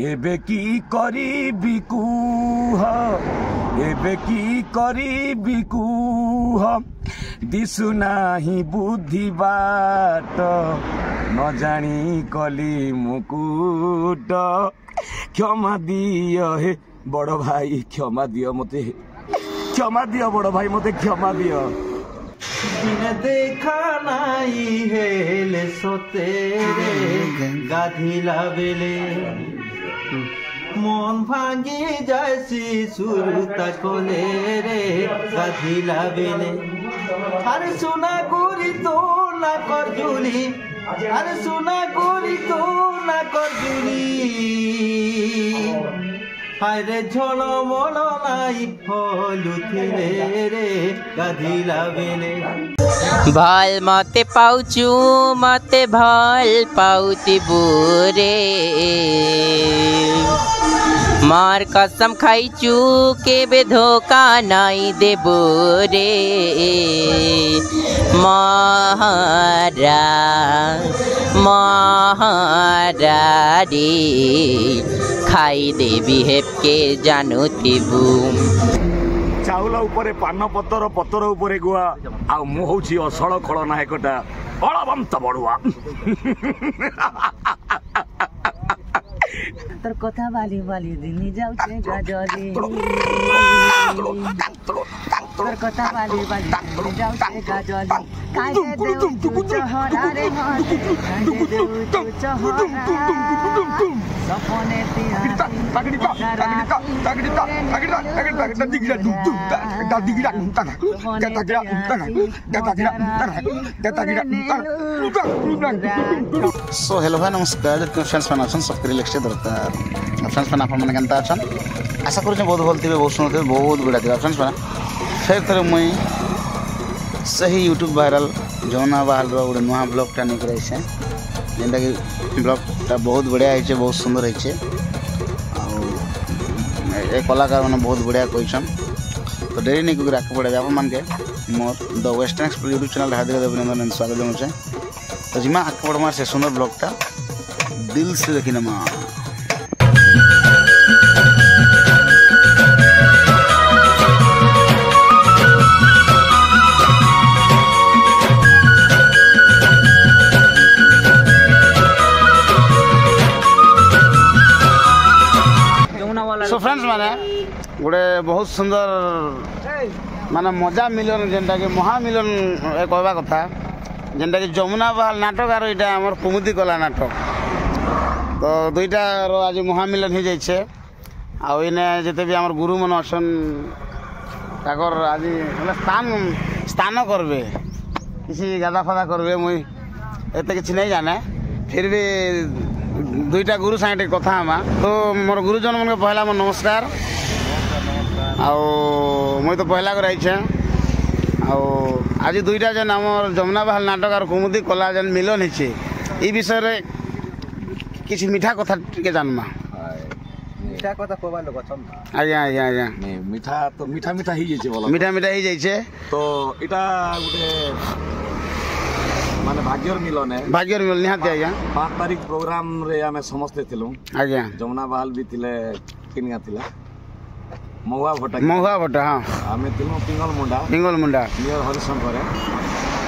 एबे की करी कुह एबे की करी कुह दिशु नाही बुद्धि बाट न जानी कली मुकुट क्षमा दियो हे बड़ भाई क्षमा दियो मते क्षमा दियो बड़ भाई मते क्षमा दियो दिन देखा नाई हेले सोतेरे गाधिला बेले मन भांगी जायसी सुरता कोले रे गाधिला बेले अरे सुना गोरी तो ना कर जुली अरे सुना गोरी तो ना कर जुली हायरे झोलो मोलो नाई हलुथिले रे गाधिला बेले भल मते पाउचु मते भल पाउती बुरे मार कसम खाइचु केबे धोखा नाई देबो रे महारा महारा रे खाई देवी हेप के जानु थिबु चाउल उपरे पान पतर पतर उपरे गुआ आ मु होछि असळ खळनायकटा बळवंत बड़ुआ तोर कथा बाली बाली दिनी जाउछे गाजरी तोर कथा बाली बाली दिनी जाउछे गाजरी काहे देउ तू चहरा रे माते काहे देउ तू चहरा सपने तिहासी सो हेलो भाई नमस्कार फ्रेंड्स मैंने अच्छा सबके लिखे दरकार फ्रेंड्स मैंने आपने केनता अच्छा आशा करूँ बहुत भल थे बहुत सुन थे बहुत बढ़िया थी फ्रेंड्स मैंने फिर थे मुई सही यूट्यूब वायरल जमुना बाहर गोटे नुआ ब्लॉगटा नहीं कराई जेनटा कि ब्लॉगटा बहुत बढ़िया है बहुत सुंदर है कलाकार मैंने बहुत बढ़िया कहन तो डेरी नहीं कुछ आगे बढ़े आप मान के मोर the Western Express YouTube channel हार्दिक अभिनंदन स्वागत जनाऊे तो जिमा आगे बढ़मा से सुंदर ब्लॉगटा दिल से देखी नमा सो फ्रेंड्स माने गोटे बहुत सुंदर माने मजा मिलन जेनटा कि महामिलन कहवा कथा जेनटा कि जमुना बहाल नाटक आर इटा हमर कुमुदी कला नाटक तो दुईटा आज महामिलन हो जाइए आ जिते भी आम गुरु मन अछन ताकर आज स्थान स्थान करबे किसी गादा फादा करबे मुई एते किछि नहीं जाने फिर भी दुईटा गुरु साथे कथा हमा तो मोर गुरुजन मन के पहला मोर नमस्कार मुई तो पहला कर आइछे आज दुईटा जेन आमर जमुना बहाल नाटक और कुमुदी कला जेन मिलन है ई विषय रे किसी मीठा कथा टिके जानमा मीठा कथा कोबा लोग छन आज्ञा आज्ञा आज्ञा मीठा तो मीठा मीठा ही जाइछे बोला मीठा मीठा ही जाइछे तो इटा गुटे माने भाग्यर मिलन है भाग्यर मिलन निहाती आज्ञा 5 तारीख प्रोग्राम रे हमें समझते थिलु आज्ञा जमुना बहाल भी थिले किनगा थिला महुआ भटा हां हमें थिलु पिंगल मुंडा नियर हरिशंकर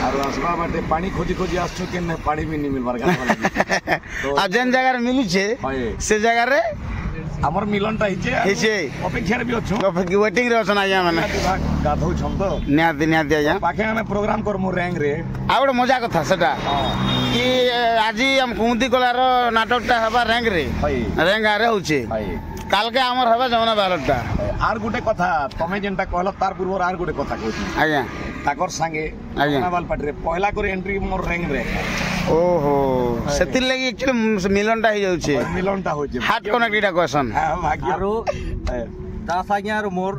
आरो असबा बाटे पानी खोजी खोजी आछो के ने पानी भी नहीं मिलबार गाना तो आ जेन जगह रे मिलु छे से जगह रे हमर मिलनटा हिचे अपेक्षा रे भी अछो वेटिंग रे अछन आज्ञा माने गाधौ छम तो निहाती आज्ञा पाखे हमें प्रोग्राम कर मो रैंक रे आ गोटे मजा कथा सेटा कि आज हम कुमुदी कलार नाटकटा हबा रैंक रे आरे होचे काल के हमर हबा जमुना बालटा आर गुटे कथा तमे जेनटा कहल तार पूर्व आर गुटे कथा कहती आज्ञा ताकर संगे जमुना बाल पाटी रे पहला करे एंट्री मोर रैंक रे ओहो सेतिर लागि एक्चुअली मिलनटा हो जाउछे मिलनटा होचे हार्ट कनेक्टटा क्वेश्चन हां भाग्य आरो दास आज्ञा आरो मोर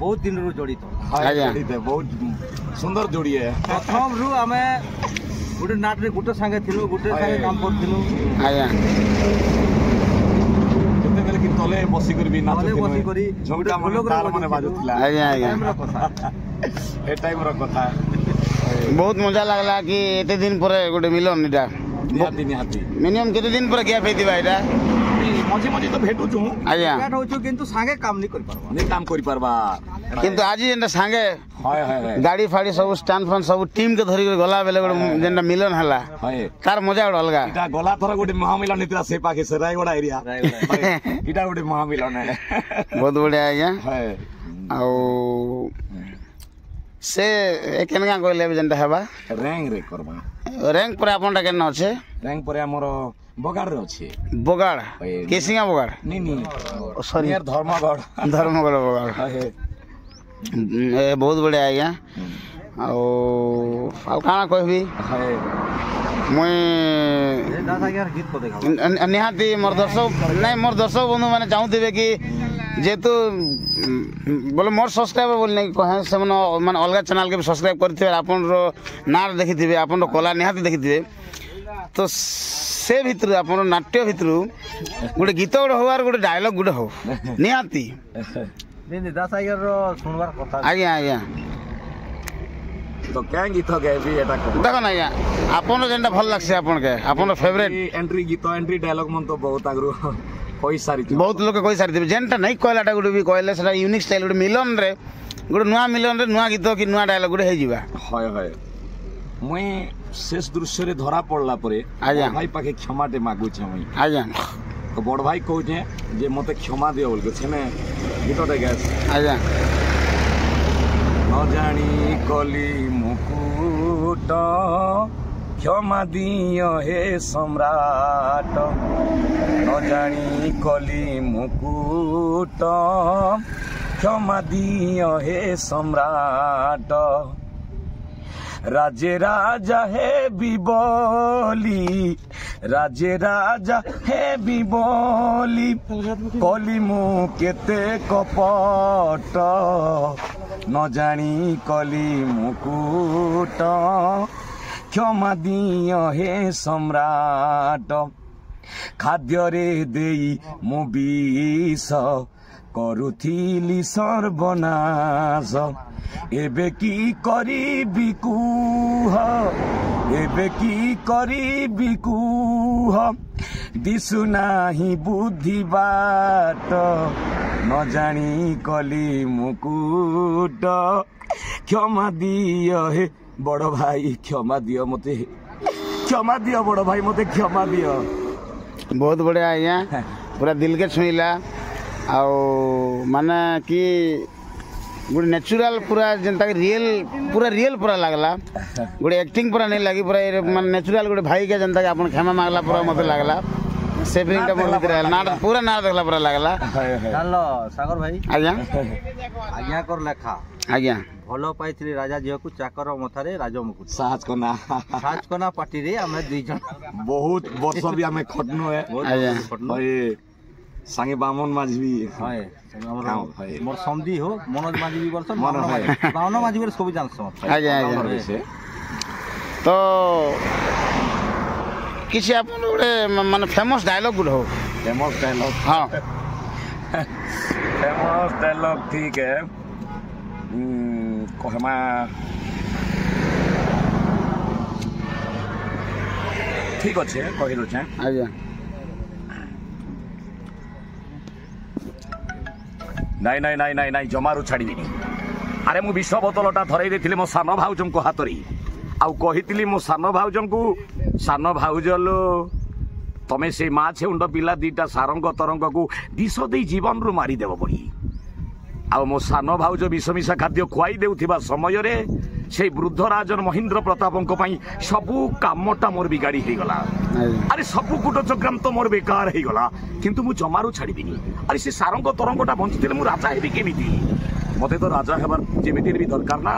बहुत दिन रु जड़ित आज्ञा बहुत सुंदर जोड़ी है प्रथम रु हमें गुटे नाट रे गुटे संगे थिलु गुटे संगे काम करथिलु आज्ञा तले बसी कर भी नाच बसी करी झोंटा मन ताल माने बाजुतला आज्ञा आज्ञा ए टाइम रो कथा बहुत मजा लागला कि एते दिन परे गोटे मिलन इटा निहाती मिनिमम केते दिन परे गैप हेतिबा इटा मझे मझे तो भेटू छु आज्ञा भेट होछु किंतु संगे काम नहीं कर पारबा नहीं काम करि पारबा किंतु आज जेनटा संगे हाय हाय गाड़ी फाड़ी सब स्टैंड फन सब टीम के धरी गला बेले जेनटा मिलन हला हाय तार मजा गोटे अलगा इटा गला थर गोटे महामिलन नित्रा से पाके से रायगड़ा एरिया इटा गोटे महामिलन है बहुत बढ़िया आज्ञा हाय आउ से केनगा कहले जेनटा हेबा रैंक रे करबा रैंक पर आपनटा केन अछि रैंक पर हमर बगाड़ रे अछि बगाड़ केसिंगा बगाड़ नी नी सॉरी नियर धर्मगढ़ बगाड़ हाय ए बहुत बढ़िया आज्ञा आउ काना कहबी हाय मुई दास आज्ञा गीत को देखा निहाती मोर दर्शक बंधु मैंने चाहूथे कि जेहेतु बोले मोर सब्सक्राइबर बोल नहीं कहे से मैंने अलग चैनल के भी सब्सक्राइब करते आपन ना देखी आपन कला निहाती देखी तो से भितर आप नाट्य भितर गोटे गीत गोटे हो गोटे डायलॉग गोटे हो निहाती दास आज्ञा सुनबार कथा आज्ञा आज्ञा तो क्या गीत गाबी एटा को देखो ना आज्ञा आपन जेनटा भल लागसे आपन के आपन फेवरेट एंट्री गीत एंट्री डायलॉग मन तो बहुत आगु कोई सारी बहुत लोग कही सारी जेनटा नहीं कहलाटा गोटे भी कहले सेटा यूनिक स्टाइल गोटे मिलन रे गोटे नुआ मिलन रे नुआ गीत कि नुआ डायलॉग गोटे हेजिबा हाय हाय मुई शेष दृश्य रे धरा पड़ला परे आज्ञा भाई पाके क्षमा टे मागु छ मुई आज्ञा तो बड़ भाई कहूचे जे मते क्षमा दियो बोल के छने गीत दे गैस आज्ञा न जानी कली मुकुट क्षमा दियो हे सम्राट न जानी कली मुकुट क्षमा दियो हे सम्राट राजे राजा हे बिबोली राजे राजा हे बिबोली कली मु केते कपट न जानी कली मुकुट क्षमा दियो हे सम्राट खाद्य रे देई मु विष करुथिली सर्वनाश एबे की करिबी कुह एबे की करिबी कुह दिसु नाही बुद्धि बाट न जानी कली मुकुट क्षमा दियो हे बड़ भाई क्षमा दियो मते क्षमा दियो बड़ भाई मते क्षमा दियो बहुत बढ़िया आज्ञा पूरा दिल के छुईला आउ माने कि गोटे नेचुरल पूरा जनता रियल पूरा लगला गोटे एक्टिंग पूरा नहीं लगी पूरा माने नेचुरल गोटे भाई के जनता के अपन क्षमा मांगला पूरा मते लगला से फीलिंग टा मोर भीतर रहला ना पूरा ना देखला पूरा लगला जानलो सागर भाई आज्ञा आज्ञा कर लेखा आज्ञा भलो पाइथिली राजा झियो को चाकर मथारे राज मुकुट साहज कोना पार्टी रे हमें दुई जन बहुत वर्ष भी हमें खटनो है आज्ञा संगे बामन माझी भी हाय मोर समधी हो मनोज माझी भी वर्ष बामन माझी भी सब जानस आज्ञा आज्ञा तो किसी आपन गोटे माने फेमस डायलॉग गुड हो फेमस डायलॉग हाँ फेमस डायलॉग ठीक है कहमा ठीक अच्छे कहि दो छे आज्ञा नाई नाई नाई नाई नाई जमारू छाड़ी दिनी अरे मु विश्व बोतलटा धरई देथिले मो सान भाउजंको हातरी आउ कहितिली मो सान भाउजंको सान भाउजलो तमे से मा छेउंड पिला दीटा सारंग तरंग को दिश दे जीवन रु मारी देव बड़ी आउ मो सान भाउज विषमिशा खाद्य खुआई देउथिबा समय रे से वृद्ध राजन महेंद्र प्रतापंको पई सबु कामटा मोर बिगाड़ी हे गला अरे सबु कुट चक्रांत मोर बेकार हे गला किंतु मु जमारू छाड़ीबिनी अरे से सारंग तरंगटा बंचिथिले मु राजा हेबी केमिति मते तो राजा हेबार जेमिति भी दरकार ना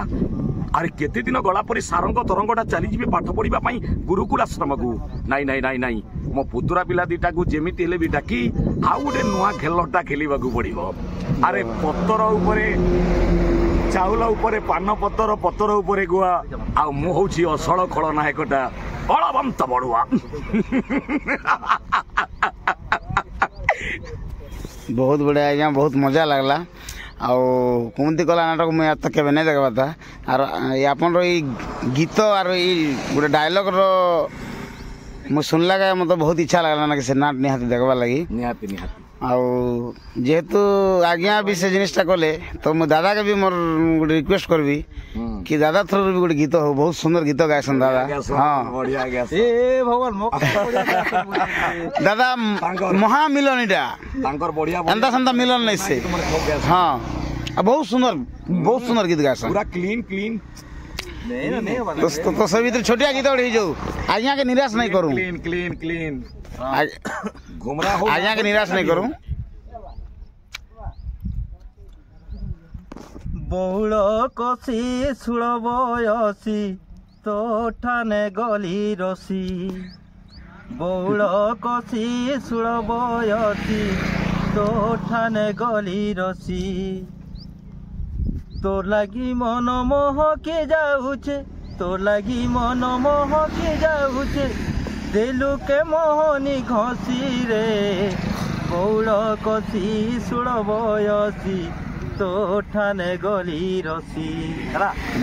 अरे केते दिन गला परे सारंग तरंगटा चली जिबे पाठ पढिबा पई गुरुकुल आश्रम को नाई नाई नाई नाई मो पुतुरा पिला दीटा को जेमिति हेले भी डाकी आउ गोटे नुआ खेलटा खेलिबा को पड़िबो अरे पत्तर उपरे चाउल उपरे पान पत्तर पत्तर उपरे गुआ आ मु होची असळ खळनायकटा बलवंत बड़ुआ बहुत बढ़िया आज्ञा बहुत मजा लगला आउ कुमती कला नाटक मुझे तो केवे नहीं देखा था और आपन गीत और गोटे डायलॉग ମୁଁ ଶୁଣିଲା କା ମତେ ବହୁତ ଇଚ୍ଛା ଲାଗଲା ନା କି ସେ ନାଟ ନିହାତି ଦେଖବାର୍ ଲାଗି निहाती निहाती ଆଉ ଯେହେତୁ ଆଜ୍ଞା ବି ସେ ଜିନିଷଟା କଲେ ତ ମୁଁ ଦାଦାକେ ବି ମୋର ଗୋଟେ ରିକ୍ୱେଷ୍ଟ କରିବି କି ଦାଦା ଥ୍ରୋରୁ ବି ଗୋଟେ ଗୀତ ହଉ ବହୁତ ସୁନ୍ଦର ଗୀତ ଗାଇସନ୍ ଦାଦା ହଁ बढ़िया गया ଏ ଭଗବାନ ମୋ ଦାଦା ମହାମିଲନ ଏଇଟା तांकर बढ़िया ଏନ୍ତା ସେନ୍ତା ମିଲନ ନାଇଁ ସେ ହଁ ଆଉ ବହୁତ ସୁନ୍ଦର ଗୀତ ଗାଇସନ୍ पूरा क्लीन क्लीन ତ ସେ ଭିତରେ ଛୋଟିଆ ଗୀତ ଗୋଟେ ହେଇଯାଉ ଆଜ୍ଞାକେ ନିରାଶ ନାଇଁ କରୁ क्लीन क्लीन क्लीन घुमरा हो ଆଜ୍ଞାକେ ନିରାଶ ନାଇଁ କରୁ ବଉଳ କଷି ସୁଳ ବୟସୀ ତୋ ଠାନେ ଗଲି ରସି ବଉଳ କଷି ସୁଳ ବୟସୀ ତୋ ଠାନେ ଗଲି ରସି তোর লাগি মন মহকে যাউছে তোর লাগি মন মহকে যাউছে দেলুকে মোহনি ঘষি রে বৌল কষি সুড় বয়সী তো ঠানে গলি রসি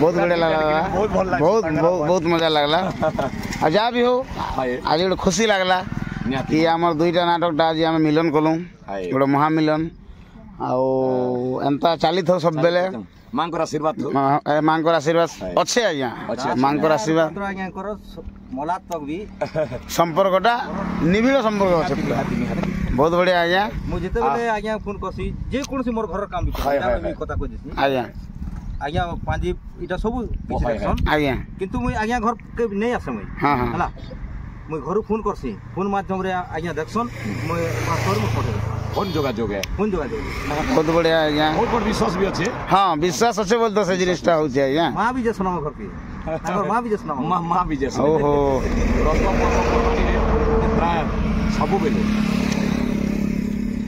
ବହୁତ ବଢିଆ ଲାଗଲା ବହୁତ ମଜା ଲାଗଲା ଆଉ ଯାହା ବି ହଉ ଆଜି ଗୋଟେ ଖୁସି ଲାଗଲା କି ଆମର ଦୁଇଟା ନାଟକଟା ଆଜି ଆମେ ମିଲନ କଲୁ ଗୋଟେ ମହାମିଲନ ଆଉ ଏନ୍ତା ଚାଲିଥାଉ ସବୁବେଳେ मांकर आशीर्वाद हो ମାଙ୍କର ଆଶୀର୍ବାଦ ଅଛେ ଆଜ୍ଞା ମାଙ୍କର ଆଶୀର୍ବାଦ ଆଜ୍ଞାଙ୍କର ମଲା ତକ ବି ସମ୍ପର୍କଟା ନିବିଡ଼ ସମ୍ପର୍କ ଅଛି ପୁରା ବହୁତ ବଢ଼ିଆ ଆଜ୍ଞା ମୁଁ ଯେତେବେଳେ ଆଜ୍ଞା ଫୋନ୍ କରସି ଯେକୌଣସି ମୋର ଘରର କାମ ବି କଥା କହିଦେସି ଆଜ୍ଞା ଆଜ୍ଞା ପାଞ୍ଜି ଏଇଟା ସବୁ ଆଜ୍ଞା କିନ୍ତୁ ମୁଇଁ ଆଜ୍ଞା ଘର ନେଇ ଆସେ ମୁଇଁ ହଁ ହଁ ହେଲା मुझे घर फोन करसी फोन माध्यम रे आज्ञा देखसन मुझे पासवर्ड में पठे फोन जोगाजोग है फोन जोगाजोग बहुत बढ़िया आज्ञा बहुत बड़ विश्वास भी अच्छे हां विश्वास अच्छे बोल तो से जिनिसटा हो जाय आज्ञा मां भी जे सुनाम घर की ताकर मां भी जे सुनाम मां भी जे ओहो प्राय सबु बेले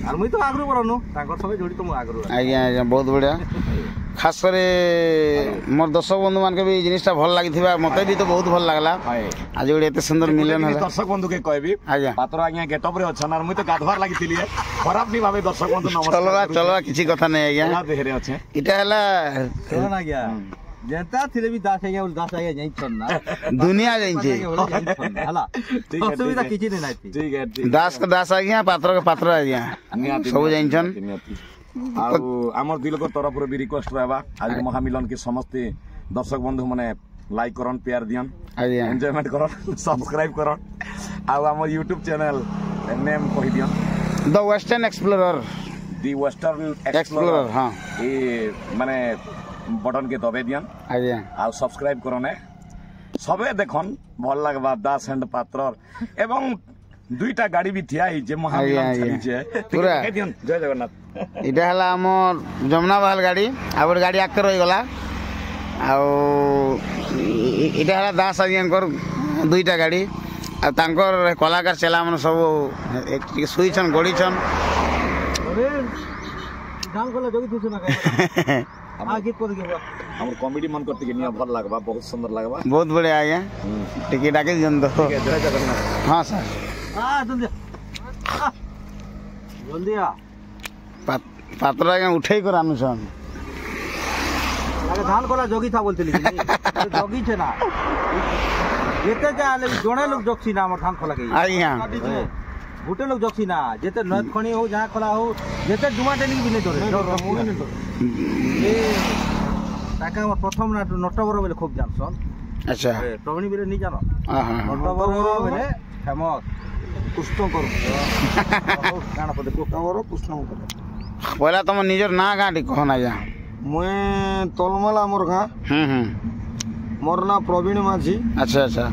आर मुई तो आगरु बरनु ताकर सबे जोड़ी तो मु आगरु आज्ञा आज्ञा बहुत बढ़िया खास करे मोर दर्शक बंधु मान के भी जिनिसटा भल लागिथिबा मते भी तो बहुत भल लागला आज गोटे एते सुंदर मिलन है दर्शक बंधु के कहबी आज्ञा पात्र आज्ञा गेटअप रे अछन आर मुई तो गाधवार लागिथिली खराब नहीं भाबे दर्शक बंधु नमस्कार चलवा किछि कथा नै आज्ञा देहरे अच्छे इटा हला सुन आज्ञा जनता थिले भी दास आज्ञा दास आज्ञा जाई छन ना दुनिया जाई छे हला ठीक है सुविधा किछि नै नाइती ठीक है दास का दास आज्ञा पात्र का पात्र आज्ञा सब जाई छन आमर दिल को तरफ भी रिक्वेस्ट रहबा आज महामिलन के समस्त दर्शक बंधु माने लाइक करन प्यार दियन एंजॉयमेंट करन सब्सक्राइब करन आ हमर YouTube चैनल नेम कहि दियन द वेस्टर्न एक्सप्लोरर हां ए माने बटन के दबे दियन आज्ञा आ सब्सक्राइब करने सबे देखन भल लागबा दास एंड पात्र एवं दुईटा गाड़ी भी थिया जे महामिलन चली जे पूरा कहि दियन जय जगन्नाथ इटा हला हमर जमुना बहाल गाड़ी आबर गाड़ी आके रही गला आउ इटा हला दास आज्ञाकर दुईटा गाड़ी आ तांकर कलाकार चेला मन सब एक सुईछन गड़ीछन अरे डांग कोला जोगी थुस ना आ गीत को देखबा हमर कॉमेडी मन करते के निया भल लागबा बहुत सुंदर लागबा बहुत बढ़िया आज्ञा टिकट आके जन दो ठीक है जय जगन्नाथ हां सर जल्दी आ पात्र आज्ञा उठे कर आनुछन अरे धान कोला जोगी था बोलतली जोगी छे ना जेते जाले जोणे लोग जोक्सी ना हमर धान खोला के आज्ञा गुटे लोग जोक्सी ना जेते नद खणी हो जहां खोला हो जेते जुमा टेनिंग भी नै तोरे ए ताका हमर प्रथम ना नटबर बेले खूब जानसन अच्छा प्रवीण बेले नहीं जानो हां हां नटबर बेले फेमस पुष्ट करू काना पदे पुष्ट पुष्ट पहला तुम निजर ना गाँटी कहना जा मुए तलमला मोर गाँ मोर ना प्रवीण माझी अच्छा अच्छा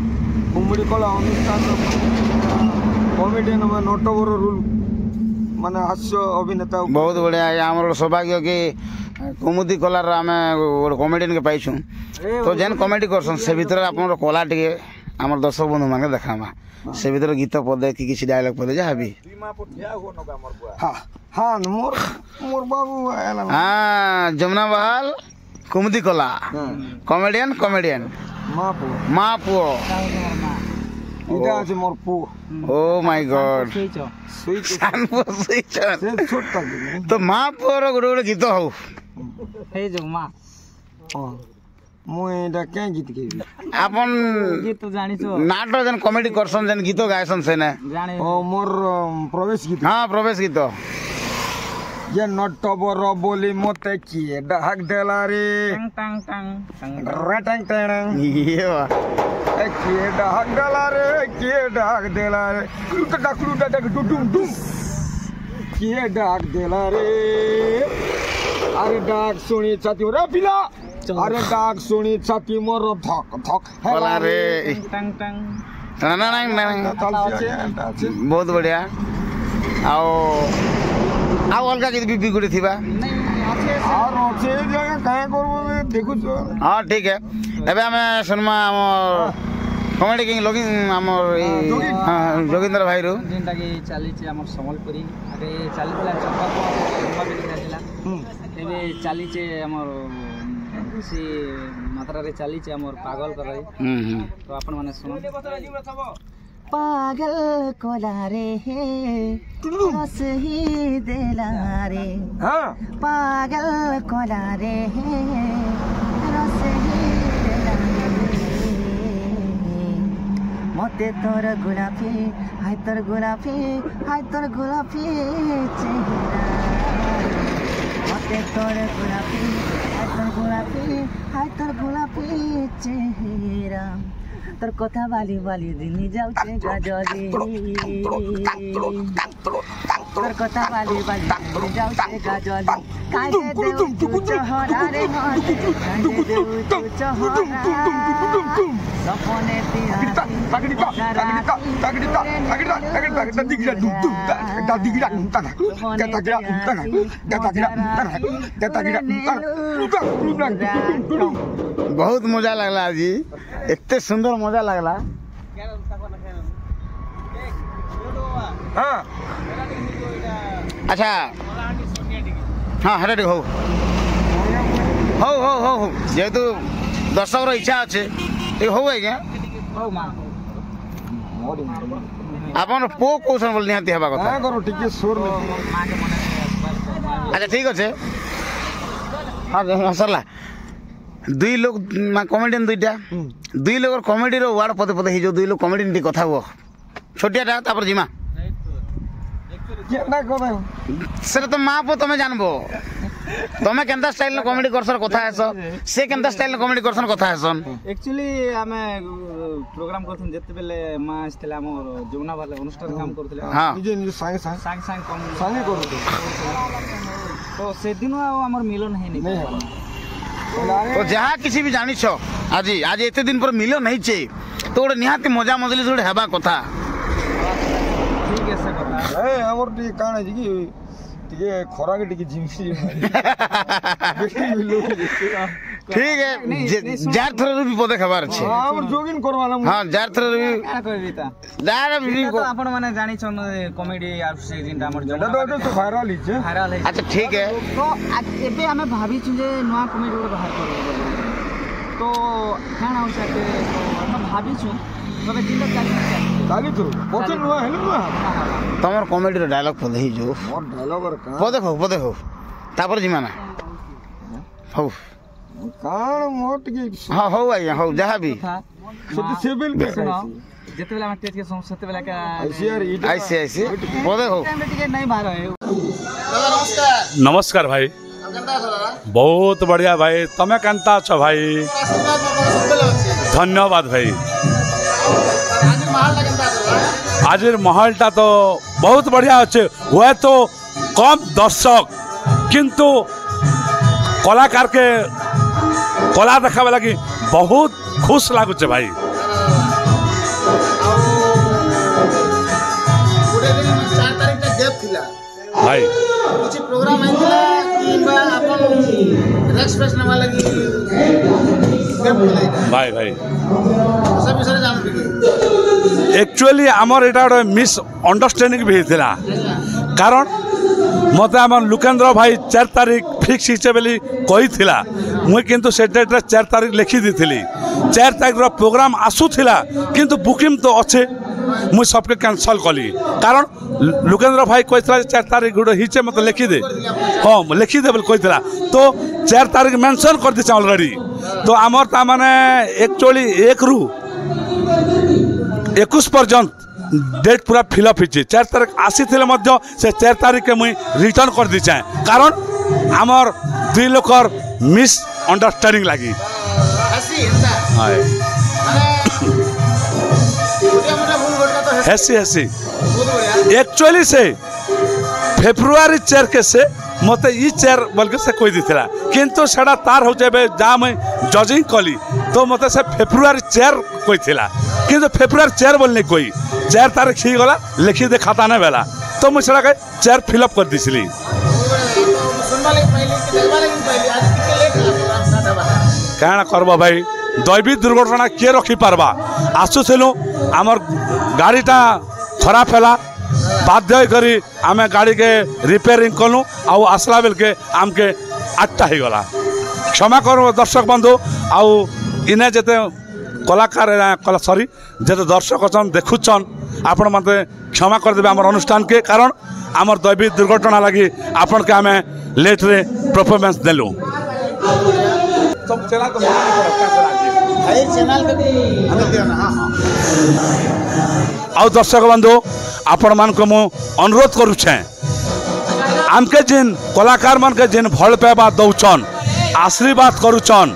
कुमड़ी कला अनुष्ठान कॉमेडियन में नटवर रूल माने हास्य अभिनेता बहुत बढ़िया आम सौभाग्य कि कुमुदी कलार आम गोटे कॉमेडियन के पाइछु तो जेन कॉमेडी करसन से भीतर आपन कला टिके आमर दर्शक बंधु माने देखामा से भीतर गीत पदे कि किसी डायलॉग पदे जा भी हां हां मोर मोर बाबू हां जमुना बहाल कुमुदी कला कॉमेडियन कॉमेडियन मां पो इटा আছে मोर पो ओ माय गॉड तो मां पोर गोटे गोटे गीत हो हे जो मां ମୁଁ ଏଇଟା କାଇଁ ଗୀତ ଗାଇବି ଆପଣ गीत तो जानी छो नाटक जेन कॉमेडी करसन जेन गीत गायसन सेने जाने ଓ ମୋର ପ୍ରବେଶ ଗୀତ हाँ प्रवेश गीत ଯେ ନଟବର ବୋଲି ମତେ କିଏ ଡାକ ଦେଲା ରେ टंग टंग टंग ରଟାଙ୍ଗ ଟେଣଙ୍ଗ ये बा। କିଏ ଡାକ ଦେଲା ରେ କିଏ ଡାକ ଦେଲା ରେ କୁଲୁଟା ଡାକ ଡୁଡୁମ ଡୁମ କିଏ ଡାକ ଦେଲା ରେ ଆରେ ଡାକ ଶୁଣି ଛାତି ରେ ପିଲା ଆରେ ଡାକ ଶୁଣି ଛାତି ମୋର ଧକ ଧକ बोला रे टंग टंग बहुत बढ़िया आओ आओ अलगा गीत भी गुड़ी थी बा আর আছে জায়গা কায় করব দেখুছ हाँ ठीक है एबे हमें सुनमा कॉमेडी किंग लोगिंग हमर जोगिंदर भाई रो जेनटा कि चाली छे हमर संबलपुरी आगे चाली थला चंपापुर चंपा बेली जाइला एबे चाली छे हमर सी मात्रा रे चाली छे हमर पागल कराई तो अपन माने सुनो पागल कोला रे रस ही देला रे হ্যাঁ पागल कोला रे रस ही देला रे मते तोर गुलाफी हाय तोर गुलाफी चेहरा मते तोर गुलाफी हाय तोर गुलाफी चेहरा तोर कथा बाली बाली दिन जाउछे गजरी तोर कथा बाली बाली दिन जाउछे गजरी काहे देउ तू चहरा रे मन काहे देउ तू चहरा सपने बहुत मजा लगला जी इतने सुंदर मजा लगला হ্যাঁ अच्छा हाँ हेटा ठीक हो जेहेतु दर्शक इच्छा अच्छे ठीक हो आज्ञा ओ मा आपन पो कौन बोल निहाती हवा कथा হ্যাঁ করো টিকে সুর मां के मने अच्छा ठीक अच्छे हाँ सरला दुई लोग कमेडियन दुई लोग कमेडी वार्ड पदे पदे जो दुई लोग कमेडियन कथा हुआ छोटियाटा तापर जिमा কেনা কথা सेटा तो माँ पो तमें जानबो तमें केंता स्टाइल कमेडी करसन कथा हेसो से केंता स्टाइल कमेडी करसन कथा हेसन एक्चुअली आमे प्रोग्राम करथन जते बेले मां आस्थिला हमर जमुना वाले अनुष्ठान काम करथले हाँ নিজে নিজে সাଙ୍ଗେ सांग सांग कम ସାଙ୍ଗେ କରୁଛୁ तो से दिन हमर मिलन है नहीं नहीं है तो जहाँ किसी भी जानी छो आज आज एते दिन पर मिलो नहीं चे तो गोटे निहाती मजा मजलिस गोटे हेबा कथा ठीक है से कथा ଏ ଆମର ଟିକେ କାଣ ଅଛି କି ଟିକେ ଖରାକେ ଟିକେ ଝିମସି ठीक है जार थर भी पदे खबर छे ଆମର ଯୋଗିନ କରବାଲା हाँ जार थर भी का कहबी ता जार भी तो आपण माने जानि छन कॉमेडी आर से जिनटा हमर এটা তো जमुना তো ভাইরাল হিছে भाइरल है अच्छा ठीक है तो एबे हमें भाभी छु जे नया कॉमेडी गोटे बाहर करबो तो खाना हो सके तो हम भाभी छु तबे दिन चाली କାଲି ତ ପଛେ ନୂଆ ହେଲେ ନୂଆ तमर कॉमेडी रो डायलॉग पदे ही जो ମୋର ଡାଇଲଗର କାଣ पदे हो तापर जिमाना हो କାଣ ମୋର ଟିକେ हाँ हो आज्ञा हो जहाँ भी था ସେତେ ସେବେଲ କେ सुनो जते बेला हम स्टेज के सुन सते बेला का ଆଇସିଆର ଇଟା ऐसे पदे हो टाइम टिके नहीं बाहर है नमस्कार भाई बहुत बढ़िया भाई तमें केनता अछ भाई धन्यवाद भाई आज महलटा तो बहुत बढ़िया अच्छे हुए तो कम दर्शक किंतु कलाकार के कला देखा लगी बहुत खुश लगुचे भाई भाई कुछ प्रोग्राम आइला किबा अपन एक्सप्रेस नवा लगी भाई भाई सब विषय जान दिगे एक्चुअली आमर एटा गोटे मिस अंडरस्टैंडिंग भी होता कारण मत आम लुकेन्द्र भाई 4 तारीख फिक्स हिचे बोली कही मुई किंतु से डेट्रे 4 तारीख लिखी दी 4 तारीख प्रोग्राम आसूला किंतु बुकिंग तो अच्छे मुई सबके कैंसल कली कारण लुकेन्द्र भाई कही 4 तारीख गोटे हिचे मत लिखिदे हाँ लिखिदे बोली कही तो 4 तारीख मेंशन कर दी ऑलरेडी तो आमर ता माने एक्चुअली 1 रु 21 पर्यंत डेट पूरा फिलअप होती 4 तारीख आसी थे से 4 तारीख के मुई रिटर्न कर दी चाहे कारण आमर 2 लोकर मिस अंडरस्टैंडिंग लगी हेसी हेसी एक्चुअली से फेब्रुआरी 4 के से मत ई 4 बोल के से कोई दिला किंतु सेटा तार हो जहाँ मुई जजिंग कली तो मत से फेब्रुआरी 4 कोई थिला किंतु फेब्रुआरी 4 बोलने कोई 4 तारीख ही गला लिखी दे खाता नहीं बेला तो मुझे 4 फिलअप कर दिसली क्या करब भाई दैविक दुर्घटना किए रखी पार्बा आसुलु आमर गाड़ीटा खराब है बाध्य करी आमे गाड़ी के रिपेयरिंग कलु आसला बेल के आमके 8टा हो गला क्षमा कर दर्शक बंधु आउ इने जेते कलाकार सॉरी जेते दर्शक अच्छा देखुचन आपण मते क्षमा कर देबे आमर अनुष्ठान के कारण आमर दैविक दुर्घटना लगी आपण के आमे लेट रे परफॉर्मेंस देलु सब चला तो आउ दर्शक बंधु आपण मान को मु अनुरोध करुछे आमके जिन कलाकार मान के जिन भल पाइबा दौचन आशीर्वाद करुचन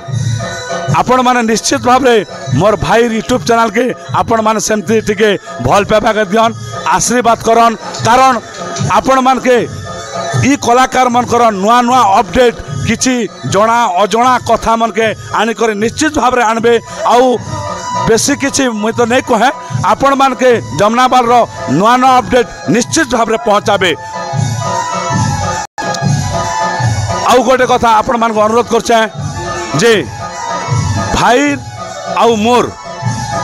आपण माने निश्चित भाव रे मोर भाई यूट्यूब चैनल के आपण माने सेमती टिके भल पाइबा के दियन आशीर्वाद करन कारण आपण मान के ई कलाकार मन कर नुआ नुआ अपडेट किछि जणा अजणा कथा मन के आनी कर निश्चित भाव रे आनबे आउ बेसी किछि मुई तो नहीं कहे आपण मान के जमुनाबाल रो नुआ नुआ अपडेट निश्चित भाव रे पहुंचाबे आउ गोटे कथा आपण मान को अनुरोध करछे जे भाई आउ मोर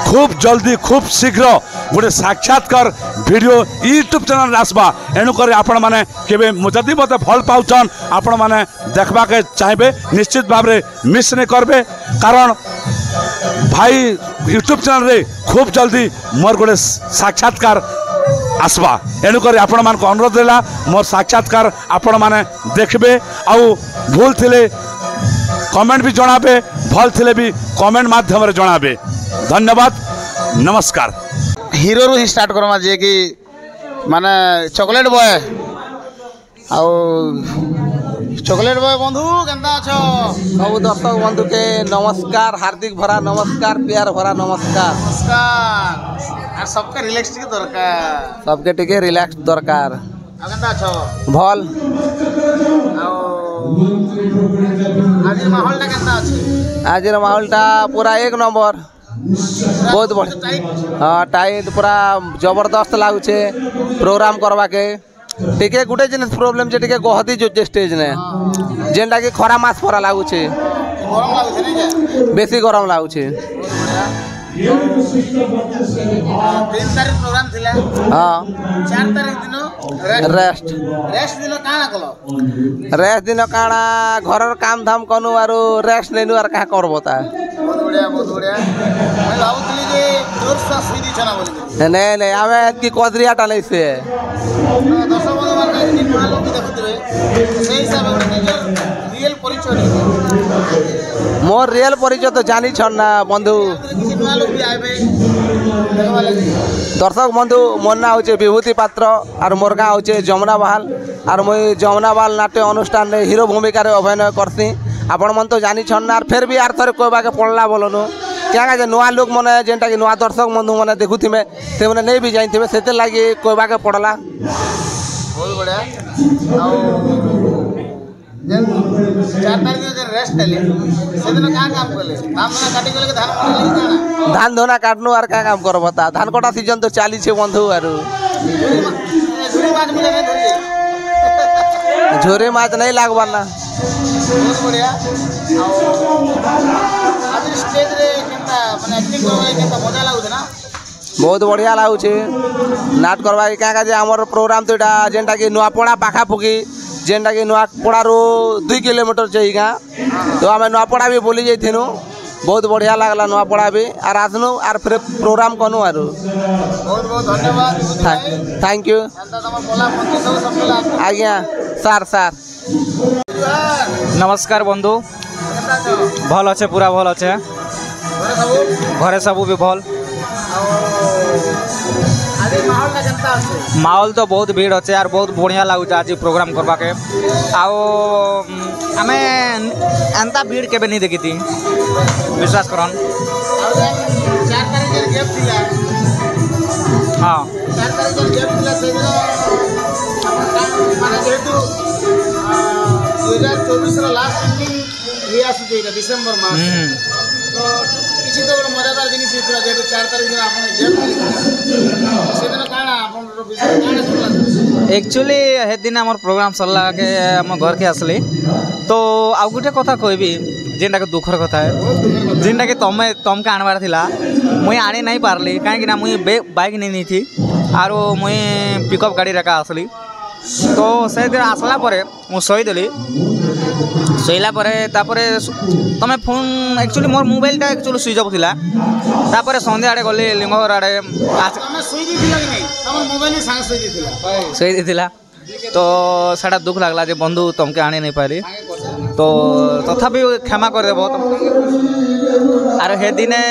खूब जल्दी खूब शीघ्र गोटे साक्षात्कार वीडियो यूट्यूब चैनल आसबा एणुक आपण मैंने केवे जदि मत भल पाउछन आपण मैंने देखबा के चाहबे निश्चित भाव रे मिस नहीं करबे कारण भाई यूट्यूब चैनल रे खूब जल्दी मोर गोटे साक्षात्कार आसबा एणुक आपण मान को अनुरोध देला मोर साक्षात्कार आपण मैंने देखबे आउ भूल थिले कमेंट भी जनाबे भल थिले भी कमेंट माध्यम रे जनाबे धन्यवाद नमस्कार हिरो रू ही स्टार्ट करमा जे कि माने चॉकलेट बॉय आउ चॉकलेट बॉय बंधु केनता अछो सब दर्शक बंधु के नमस्कार हार्दिक भरा नमस्कार प्यार भरा नमस्कार नमस्कार आ सबके रिलैक्स के दरकार सबके टिके रिलैक्स दरकार आ केनता अछो भल आउ आज माहौल टा केनता अछि आज माहौल टा पूरा 1 नंबर बहुत बढ़िया हाँ टाइट पूरा जबरदस्त लगुचे प्रोग्राम करवा के टिके गुटे जिन प्रोब्लेम जे टिके गहदी जो स्टेज ने जेनटा कि खरा मास परा लगुचे बेसी गरम लगुचे 3 तारीख प्रोग्राम थिला हाँ 4 तारीख दिन रेस्ट दिन काना कलो रेस्ट दिन काना घर काम धाम कनु आरो रेस्ट नेनु आर का करबो ता बहुत बढ़िया मैं भावुतली जे जोर से सीधी छना बोली नहीं नहीं आमे की कोदरियाटा नहीं से दर्शक बंधु मान के नुआ लोग देखुतबे से हिसाब से निजर रियल परिचय मोर रियल परिचय तो जानी छन ना बंधु किसी नुआ लोग भी आबे देखबा लागि दर्शक बंधु मोर ना होचे विभूति पात्र और मोर गाँ होचे जमुनाबाल और मुई जमुनाबाल नाट्य अनुष्ठान में हीरो भूमिका रे अभिनय करती आपण मन तो जानी छन ना फिर भी आर थरे कहबा के पड़ला बोलनु क्या जे नुआ लोग मने जेंटा कि नुआ दर्शक बंधु मने देखुथिमे से मने नहीं भी जानथिमे सेते लागि कहबा के पड़ला बहुत बढ़िया आउ जन 4 तारीख दिन रेस्ट ले से दिन का काम करले काम ना काटी गेले के धान काटले काना धान धोना काटनु आर का काम करबो ता धान कटा सीजन तो चाली छे बंधु आरो झुरी माछ मिले नहीं धरले झोरे माछ नहीं लागबा ना बहुत बढ़िया आउ आज स्टेज रे केनता माने एक्टिंग करबा केनता मजा लागुछ ना बहुत बढ़िया लगुचे नाट करवा क्या जे आमर प्रोग्राम तो एटा जेनटा कि नुआपड़ा पाखा पुकी जेनटा कि नुआपड़ा रो 2 किलोमीटर छै गाँ तो आम नुआपड़ा भी बोली जाइथिनु बहुत बढ़िया लगला नुआपड़ा भी आर आसनु आर फिर प्रोग्राम कनु आरो बहुत बहुत धन्यवाद थैंक यू आज्ञा सार सार नमस्कार बंधु भल अच्छे पूरा भल अच्छे घरे सबू भी भल माहौल तो बहुत भीड़ अच्छे यार बहुत बढ़िया लगुचे आज प्रोग्राम करवा के आमे एंता भीड़ केबे नहीं देखी थी विश्वास करन हाँ डिसेम्बर मास तो किसी तो मजादार जिनिस होता जेहेतु 4 तारिख दिन आपन गेम सेदिन काना आपन एक्चुअली हे दिन हमर प्रोग्राम सरला के हम घर के असली तो आउ गुटे कथा कहबी जेनटा के दुखर कथा है जेनटा के तमके आनबार थिला मुई आनी नहीं पारली काहे ना मुई बाइक नहीं थी आरो मुई पिकअप गाड़ी रखा असली तो से दिन आसला परे मु शोईदेली शोला तापरे तमें फोन एक्चुअली मोर मोबाइलटा एक्चुअली स्विच अफ थिला तापरे संध्या आड़े गली लिंगघर आड़े शोई देथिला तो साड़ा दुख लगला जे बंधु तमके आनी नहीं पारी तो तथापि क्षमा कर देबो आरो हे दिने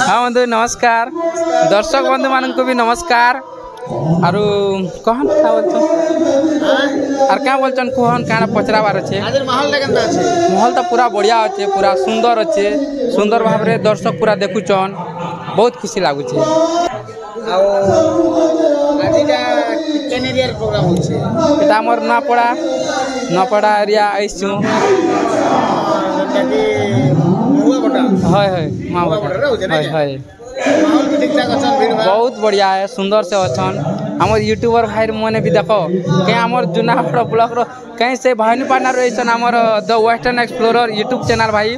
हाँ बंधु नमस्कार दर्शक बंधु मान को भी नमस्कार आरु कहन क्या बोलछन आर क्या बोलछन कहन काना पचराबार अच्छे माहौल तो पूरा बढ़िया अच्छे पूरा सुंदर अच्छे सुंदर भाव रे दर्शक पूरा देखुचन बहुत खुशी लागुचे एटा हमर नपड़ा एरिया आइसु बहुत बढ़िया है सुंदर से अच्छन हमारे यूट्यूबर भाई मैंने भी देखो कहीं हमारे जूनागढ़ ब्लॉक रो कहीं से भाई पार्टनर रही the western explorer YouTube channel भाई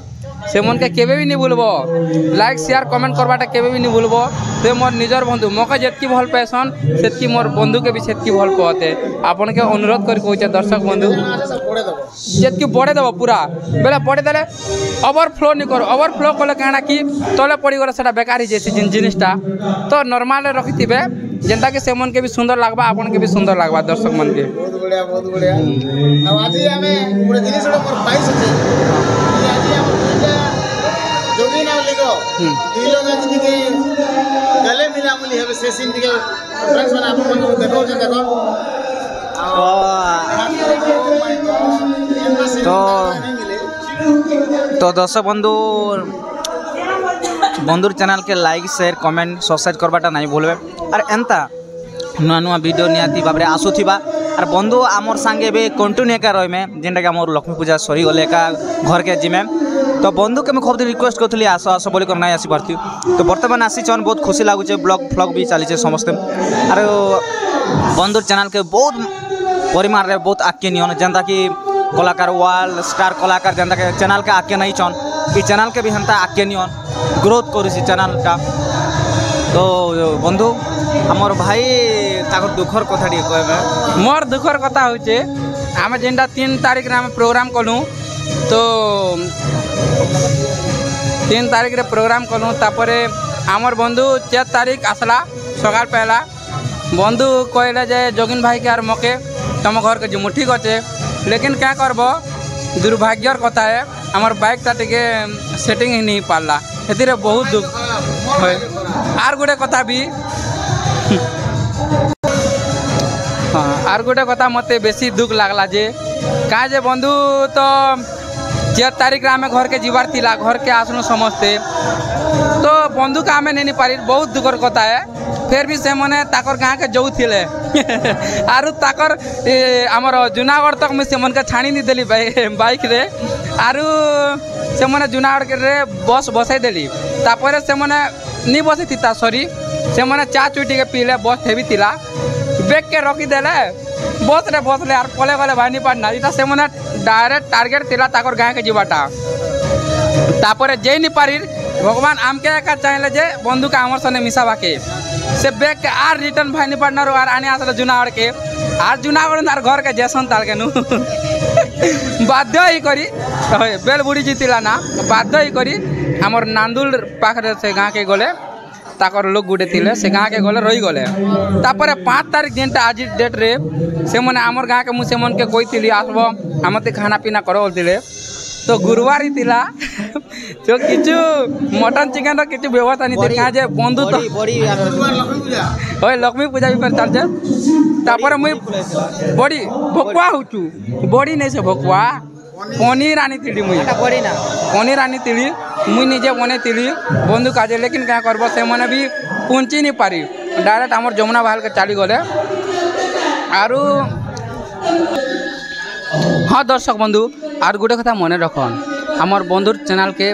से मन के केबे भी नहीं भूलबो लाइक शेयर कमेंट करवाटा केबे भी नहीं भूलबो से मोर निजर बंधु मके जेतकी भल पैसन सेतकी मोर बंधु के भी सेतकी भल कहते आपन के अनुरोध कर कहूचे दर्शक बंधु जेतकी बढ़े देबो पूरा बेले बढ़े देले ओवरफ्लो नहीं करो ओवरफ्लो कले कहना कि तले पड़ी गले सेटा बेकार ही जैसे जिनिसटा तो नॉर्मल रखिथिबे जेंता कि से मन के भी सुंदर लागबा आपन के भी सुंदर लागबा दर्शक मन के बहुत बढ़िया अब आज हमें पूरे जिनिस मोर 22 होते आज हम जोगी नाम लिखो दिलो में जिंदगी के गले मिला मुली है से सीन के फ्रेंड्स बना आपन को देखो तो दर्शक बंधुर चैनल के लाइक शेयर कमेंट सब्सक्राइब करवाटा नहीं भूलबे और एंता नुआ नुआ वीडियो निहाती भाव आसुथिबा और बंधु आमर सांगे भी कंटिन्यू एका रही जेनटा कि आमर लक्ष्मी पूजा सरी गले एका घर के जिमे तो बंधु के खूब दिन रिक्वेस्ट करी आस आस बोल कर नहीं आसी पार्थी तो बर्तमान आसीचन बहुत खुशी लगुचे ब्लॉग फ्लॉग भी चलीचे समस्ते और बंधुर चैनल के बहुत परिमाण रे बहुत आगे नियन जेनता कि कलाकार वर्ल्ड स्टार कलाकार जेनता के चैनल के आगे नहीं चन ये चैनल के भी हेन्ता आगे नियन ग्रोथ करुसी चैनल का तो बंधु आमर भाई ताकर दुखर कथा कहबे मोर दुखर कथा होचे आम जेनटा 3 तारिख रे प्रोग्राम कलु तो 3 तारिख रे प्रोग्राम कलु तापरे आमर बंधु 4 तारिख आसला सकाल पहला बंधु कहले जे जोगिन भाई के आर मके तुम घर के जिमु ठीक अच्छे लेकिन क्या करब दुर्भाग्यर कथा है आमर बाइकटा टिके सेटिंग ही नहीं पारला एथिरे बहुत दुख है आर गोटे कथा भी हाँ आर गोटे कथा मते बेसी दुख लागला जे का जे बंधु तो 4 तारिख आम घर के जीवार थिला घर के आसनु समस्ते तो बंधु का आम नहीं पारी बहुत दुखर कथा है फिर भी से मने ताकर गाँव के जो थिले आरु ताकर आमर जूनागढ़ तक मुझे मन के छाणी नहीं देली बाइक रे आरु से मने जूनागढ़ रे बस बसई देली तापर से मने नहीं बसी थी सॉरी से मने चा चुटी के पीले बस हेवी थिला बेग के रखी देले बस रे यार पले गले भाई नहीं पारना इटा से मने डायरेक्ट टारगेट थिला ताकर गाँव के जीवाटा तापर जे नहीं पारी भगवान आमके एका चाहले जे बंधु का आमर सने मिसाबा के से बेग के आर रिटर्न भाई नहीं पार्टनर आर आने आसले जूनागढ़ के आर जूनागढ़ आर घर के जेसन ताल के नु बाध्य ही करी बेल बुड़ी जीतिला ना बाध्य ही करी आमर नांदुल पाखरे से गाँव के गले ताकर लोग गुटे थिले से गाँ के गले रही गले तापर 5 तारीख जेनटा आज डेट रे से माने आमर गाँ के मुझे मन के कही आसब आमते खाना पीना कर बोलते तो गुरुवार ही थिला तो किछु मटन चिकेन रो किछु व्यवस्था नहीं थी कहाँ बंधु तो ओए लक्ष्मी पूजा भी पर चलছে तापर मुई बड़ी भकुआ होचु बड़ी नहीं से भकुआ पनीर आनी थी मुई पनीर आनी थी मुई निजे बने थी बंधु काजे लेकिन क्या करब से मैंने भी पहुँची नहीं पारी डायरेक्ट आमर जमुना बहाल के चली गले आरु हाँ दर्शक बंधु आर गोटे कथा मन रखन आमर बंधुर चैनल के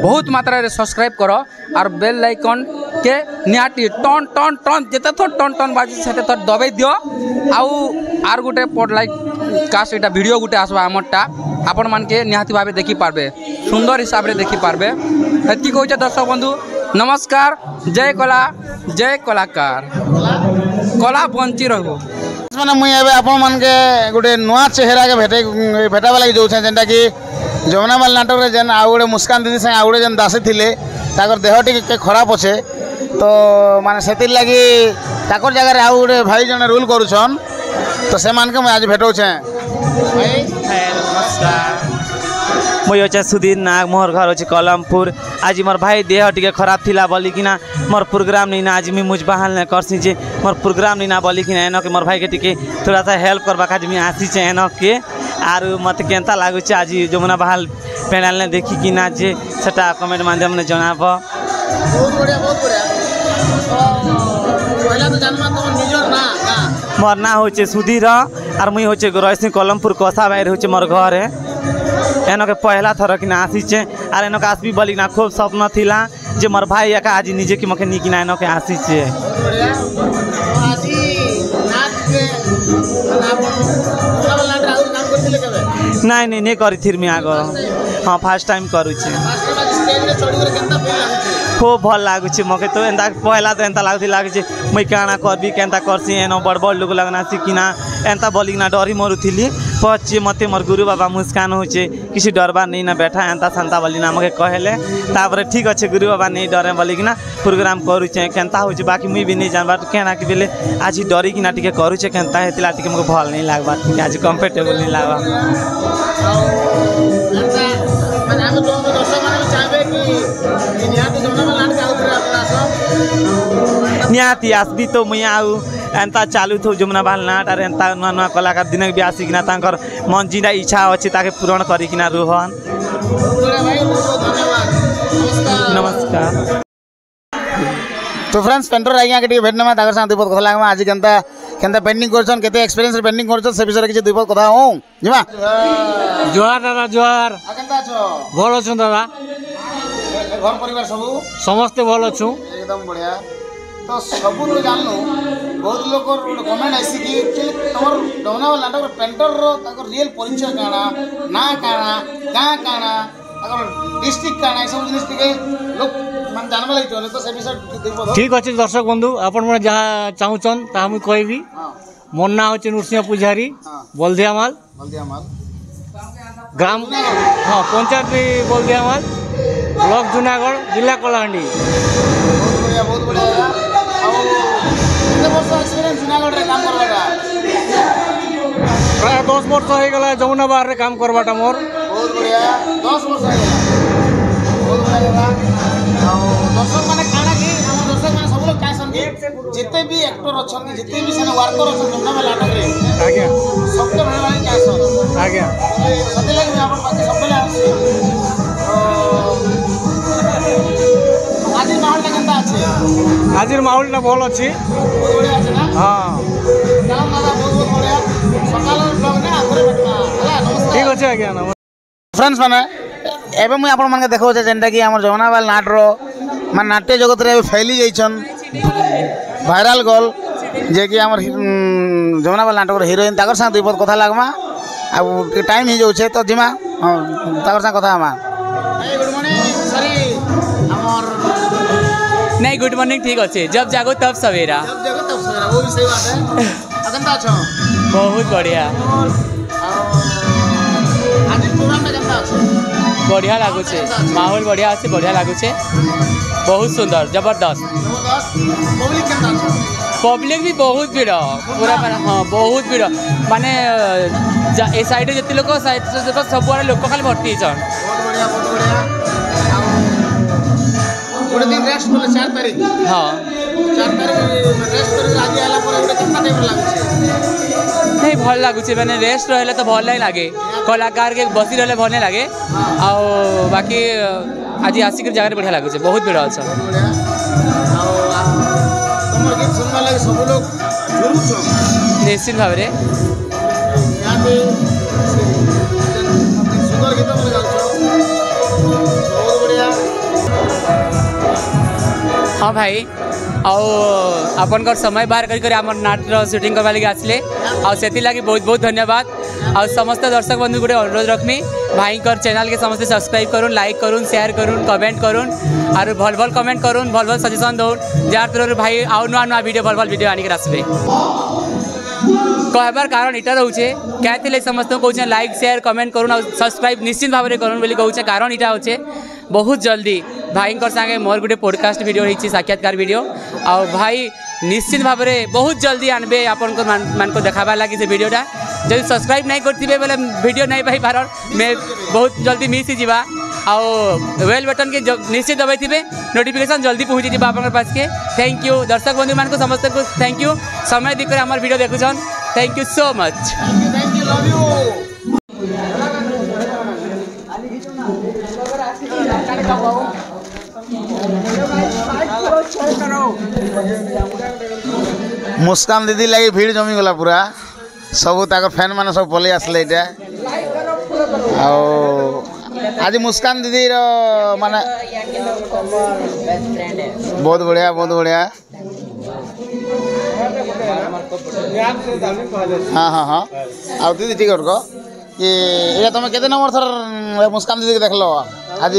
बहुत मात्रा रे सब्सक्राइब करो और बेल आइकन के निहाटी टन टन टन जिते थोर टन टन बाजी से थोर दबाई दियो आउ आर गोटे पड लाइक कास्ट एटा वीडियो गोटे आसबा आमरटा आपण मान के निहाती भावे देखि पारबे सुंदर हिसाब रे देखि पारबे एति कहूचे दर्शक बंधु नमस्कार जय कला जय कलाकार कला बंची रहू मैंने मुझे आपण मान के गोटे नुआ चेहरा के भेटाबा लगे जो जेनटा कि जमुनाबाल नाटक रे जेन आउ गोटे मुस्कान दीदी संगे आउ गोटे जेन दासी थिले ताकर देह टी खराब अच्छे तो माने से लगी ताकर जगह आउ गोटे भाई जने रूल करुछन तो से मान के मुझे आज भेटौछे मुई अच्छे सुधीर नाग मोर घर अच्छे कलमपुर आज मोर भाई देह टी खराब थिला बोलिकिना मोर प्रोग्राम नहीं ना आज मुझे मुझ बाहर नहीं करसी जे मोर प्रोग्राम नहीं ना बोलिकिना एन के मोर भाई के टी थोड़ा सा हेल्प करवा खातिर मुझे आसी एन के आर मत केनता लगुच आज जमुना बहाल पेनाल ने देखी कि ना जे सेटा कमेंट माध्यम ने जनाब बहुत बढ़िया पहला तो जानमा तो निजर ना मोर ना होचे सुधीर आर मुई होचे रईसी कलमपुर कसा बाहर होचे मोर घर है एन के पहला थर कि आसीचे आर एन के आसबी बोली ना खूब स्वप्न थिला जे मोर भाई एका आज निजे कि मके निकिना एन के आसीचे नहीं नहीं नहीं करी थी आग हाँ फास्ट टाइम करुचे खूब भल लगुच मके तो एंता पहला तो एंता लगुचे मुई काना करबी केनता करसी एन बड़ बड़ लोग लगना सिकिना एंता बोलिकिना डरी मरुथिली पचे मते मोर गुरु बाबा मुस्कान होचे किसी डरबा नहीं ना बैठा एंता संता बोलिना मके कहले तापर ठीक अच्छे गुरु बाबा नहीं डरे बोलिकिना प्रोग्राम करुचे केनता होचे बाकी मुई भी नहीं जानबा केना कि बेले आज डरी किना टिके करुचे केनता हेतिला टिके मके भल नहीं लागबा ठीक आज कंफर्टेबल नहीं लागबा निहाती आसबी तो मुई आउ एंता चालू थो जमुना बहाल नाट और एंता नुआ नुआ कलाकार दिन भी आसिकिना तांकर मन जिना इच्छा अच्छे ताके पूरण करिकिना रोहन नमस्कार तो फ्रेंड्स पेंटर आज्ञा के भेटना में ताकर संग दुपद कथा लागमा आज केनता केनता पेंडिंग करछन केते एक्सपीरियंस पेंडिंग करछन से विषय किछि दुपद कथा हो जिमा जोहार दादा जोहार केनता छ भलो छु दादा घर परिवार सब समस्त भलो छु एकदम बढ़िया तो सब लोग जानलो बहुत लोग कमेंट आसी कि तमर जमुनाबाल नाटक पेंटर रो ताकर रियल परिचय काना ना काना गाँ काना ताकर डिस्ट्रिक्ट काना सब जिनिस टिके लोग मान जानबा लागि चले तो से विषय ठीक अछि दर्शक बंधु आपण मन जहा चाहुचन ता हम कहबी मोर ना होचे नरसिंह पुजारी बलदियामाल ग्राम हाँ पंचायत भी बलदियामाल ब्लॉक जूनागढ़ जिला कलाहांडी बहुत बढ़िया जूनागढ़ काम करवाटा प्राय 10 वर्ष हो गला जमुना बाहर रे काम करवाटा मोर बहुत बढ़िया 10 वर्ष हो गला दर्शक माने खाना की हम दर्शक माने सब लोग चाहसन कि जिते भी एक्टर अछन जिते भी सेना वर्कर अछन जमुनाबाल नाटक रे आज्ञा सबके भाई भाई चाहसन आज्ञा सते लगे आपण पाके सब बेला आजिर माहौल केनता अछि आजिर माहौल ना भल अछि बहुत बढ़िया अछि ना हां चलो दादा बहुत बढ़िया सकाल ब्लॉग ने आखरे बैठना हला नमस्कार ठीक अछि आज्ञा नमस्कार फ्रेंड्स माने एबे मुई आपण मानके देखौ जे जेनटा कि हमर जमुनाबाल नाट रो मान नाट्य जगत रे फैली जाइछन वायरल गल जे कि हमर जमुनाबाल नाटक रो हीरोइन ताकर संग दुपद कथा लागमा अब टाइम ही जाउछे तो जिमा ताकर संग कथा हमा गुड मॉर्निंग सॉरी हमर नहीं गुड मॉर्निंग ठीक अच्छे जब जागो तब सवेरा जब जगह तब सवेरा वो भी सही बात है अगंता छ बहुत बढ़िया आज प्रोग्राम में केनता छ बढ़िया लगुचे माहौल बढ़िया अच्छे बढ़िया लगुचे बहुत सुंदर जबरदस्त पब्लिक केंता छ पब्लिक भी बहुत भीड़ पूरा हाँ बहुत भीड़ माने ए साइड जिते लोक साइड सब आड़े लोक खाली भर्ती छन बहुत बढ़िया गोटे दिन रेस्ट बोले 4 तारीख हाँ 4 तारीख रेस्ट कर आज आला पर गोटे कितना टाइम लागुछ नहीं भल लगुच मैंने रेस्ट रहे तो भल नहीं लगे कलाकार के बसी रहे भल नहीं लगे आओ बाकी आज आसिक जगह बढ़िया लगुच बहुत भीड़ अच्छा निश्चित भाव में सुंदर गीत हाँ भाई आपनकर समय बाहर कर आमर नाटर शूटिंग करवा लगे आसले आती लगे बहुत बहुत धन्यवाद आ समस्त दर्शक बंधु गोटे अनुरोध रखमी भाई कर चैनल के समस्त सब्सक्राइब करूँ लाइक करूँ शेयर करूँ कमेंट करूँ और भल भल कमेंट करूँ भल भल सजेसन दौन जार थ्रू भाई आउ नुआ नुआ वीडियो भल भल वीडियो आनिक आसबे कहबार कारण इटा रोचे क्या समस्त कौन लाइक शेयर कमेंट करूँ सब्सक्राइब निश्चित भाव में करूँ बोली कहूँ कारण इटा होचे बहुत जल्दी भाई संगे मोर गोटे पॉडकास्ट वीडियो होती साक्षात्कार वीडियो आ भाई निश्चित भाव में बहुत जल्दी आनबे आपन को देखाबार लगी से वीडियोटा जब सब्सक्राइब नहीं करते बोले वीडियो नहीं पाई पार मैं बहुत जल्दी मिस ही जावा आओ वेल बटन के निश्चित दबाई थे नोटिफिकेशन जल्दी पहुँची जावा आप पास के थैंक यू दर्शक बंधु मान को समस्त को थैंक यू समय देकर आम वीडियो देखुन थैंक यू सो मच मुस्कान दीदी लगे भीड़ जमी गला पूरा सब फैन मान सब पलि आसले आज मुस्कान दीदी माने बहुत बढ़िया हाँ हाँ हाँ आ दीदी ठीक को कि ये तुम केते नंबर थर मुस्कान दीदी के देख लो आज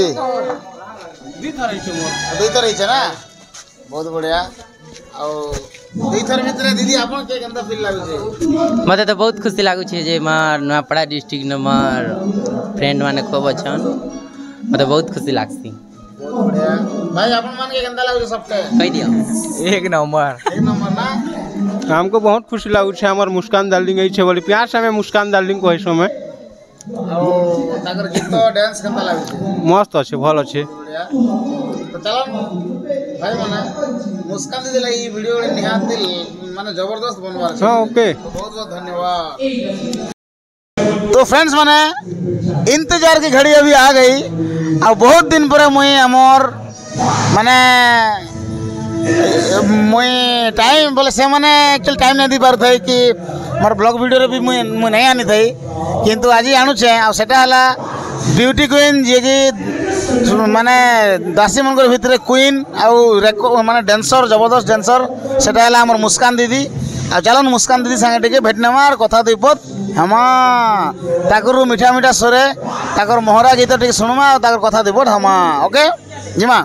2 थर ना बहुत बढ़िया दुई थर भितर दीदी आपन के केंदा फील लागु मते तो बहुत खुशी लागु छे जे मार नुआपड़ा डिस्ट्रिक्ट नंबर फ्रेंड माने खूब अछन मते बहुत खुशी लागसी बहुत बढ़िया भाई आपन मान के केंदा लागु सबके कह दियो एक नंबर ना हमको बहुत खुशी लागु छे हमर मुस्कान दार्लिंग छे बोली प्यार से हमें मुस्कान दार्लिंग को समय ताकर गीत डांस केंदा लागु छे मस्त अच्छे भल अच्छे तो चलो भाई माने मुस्कान दीदी लगी वीडियो निहात माने जबरदस्त बनवार छे हां ओके बहुत बहुत धन्यवाद। तो फ्रेंड्स माने इंतजार की घड़ी अभी आ गई और बहुत दिन पर मुई अमर माने मुई टाइम बोले से माने एक्चुअली टाइम नहीं दी पार थे कि मोर ब्लॉग वीडियो रे भी मुई नहीं आनी थी किंतु आज आणुचे आ सेटा हला ब्यूटी क्वीन जे कि माने दासी मनकर भितर क्वीन आउ माने डांसर जबरदस्त डांसर सेटा हला हमर मुस्कान दीदी आ चलन मुस्कान दीदी संगे टिके भेटनेमार कथा दीपत हमा ताकर मीठा मीठा स्वरे ताकर मोहरा गीत टिके सुनमा आ ताकर कथा दीपत हमा ओके जिमा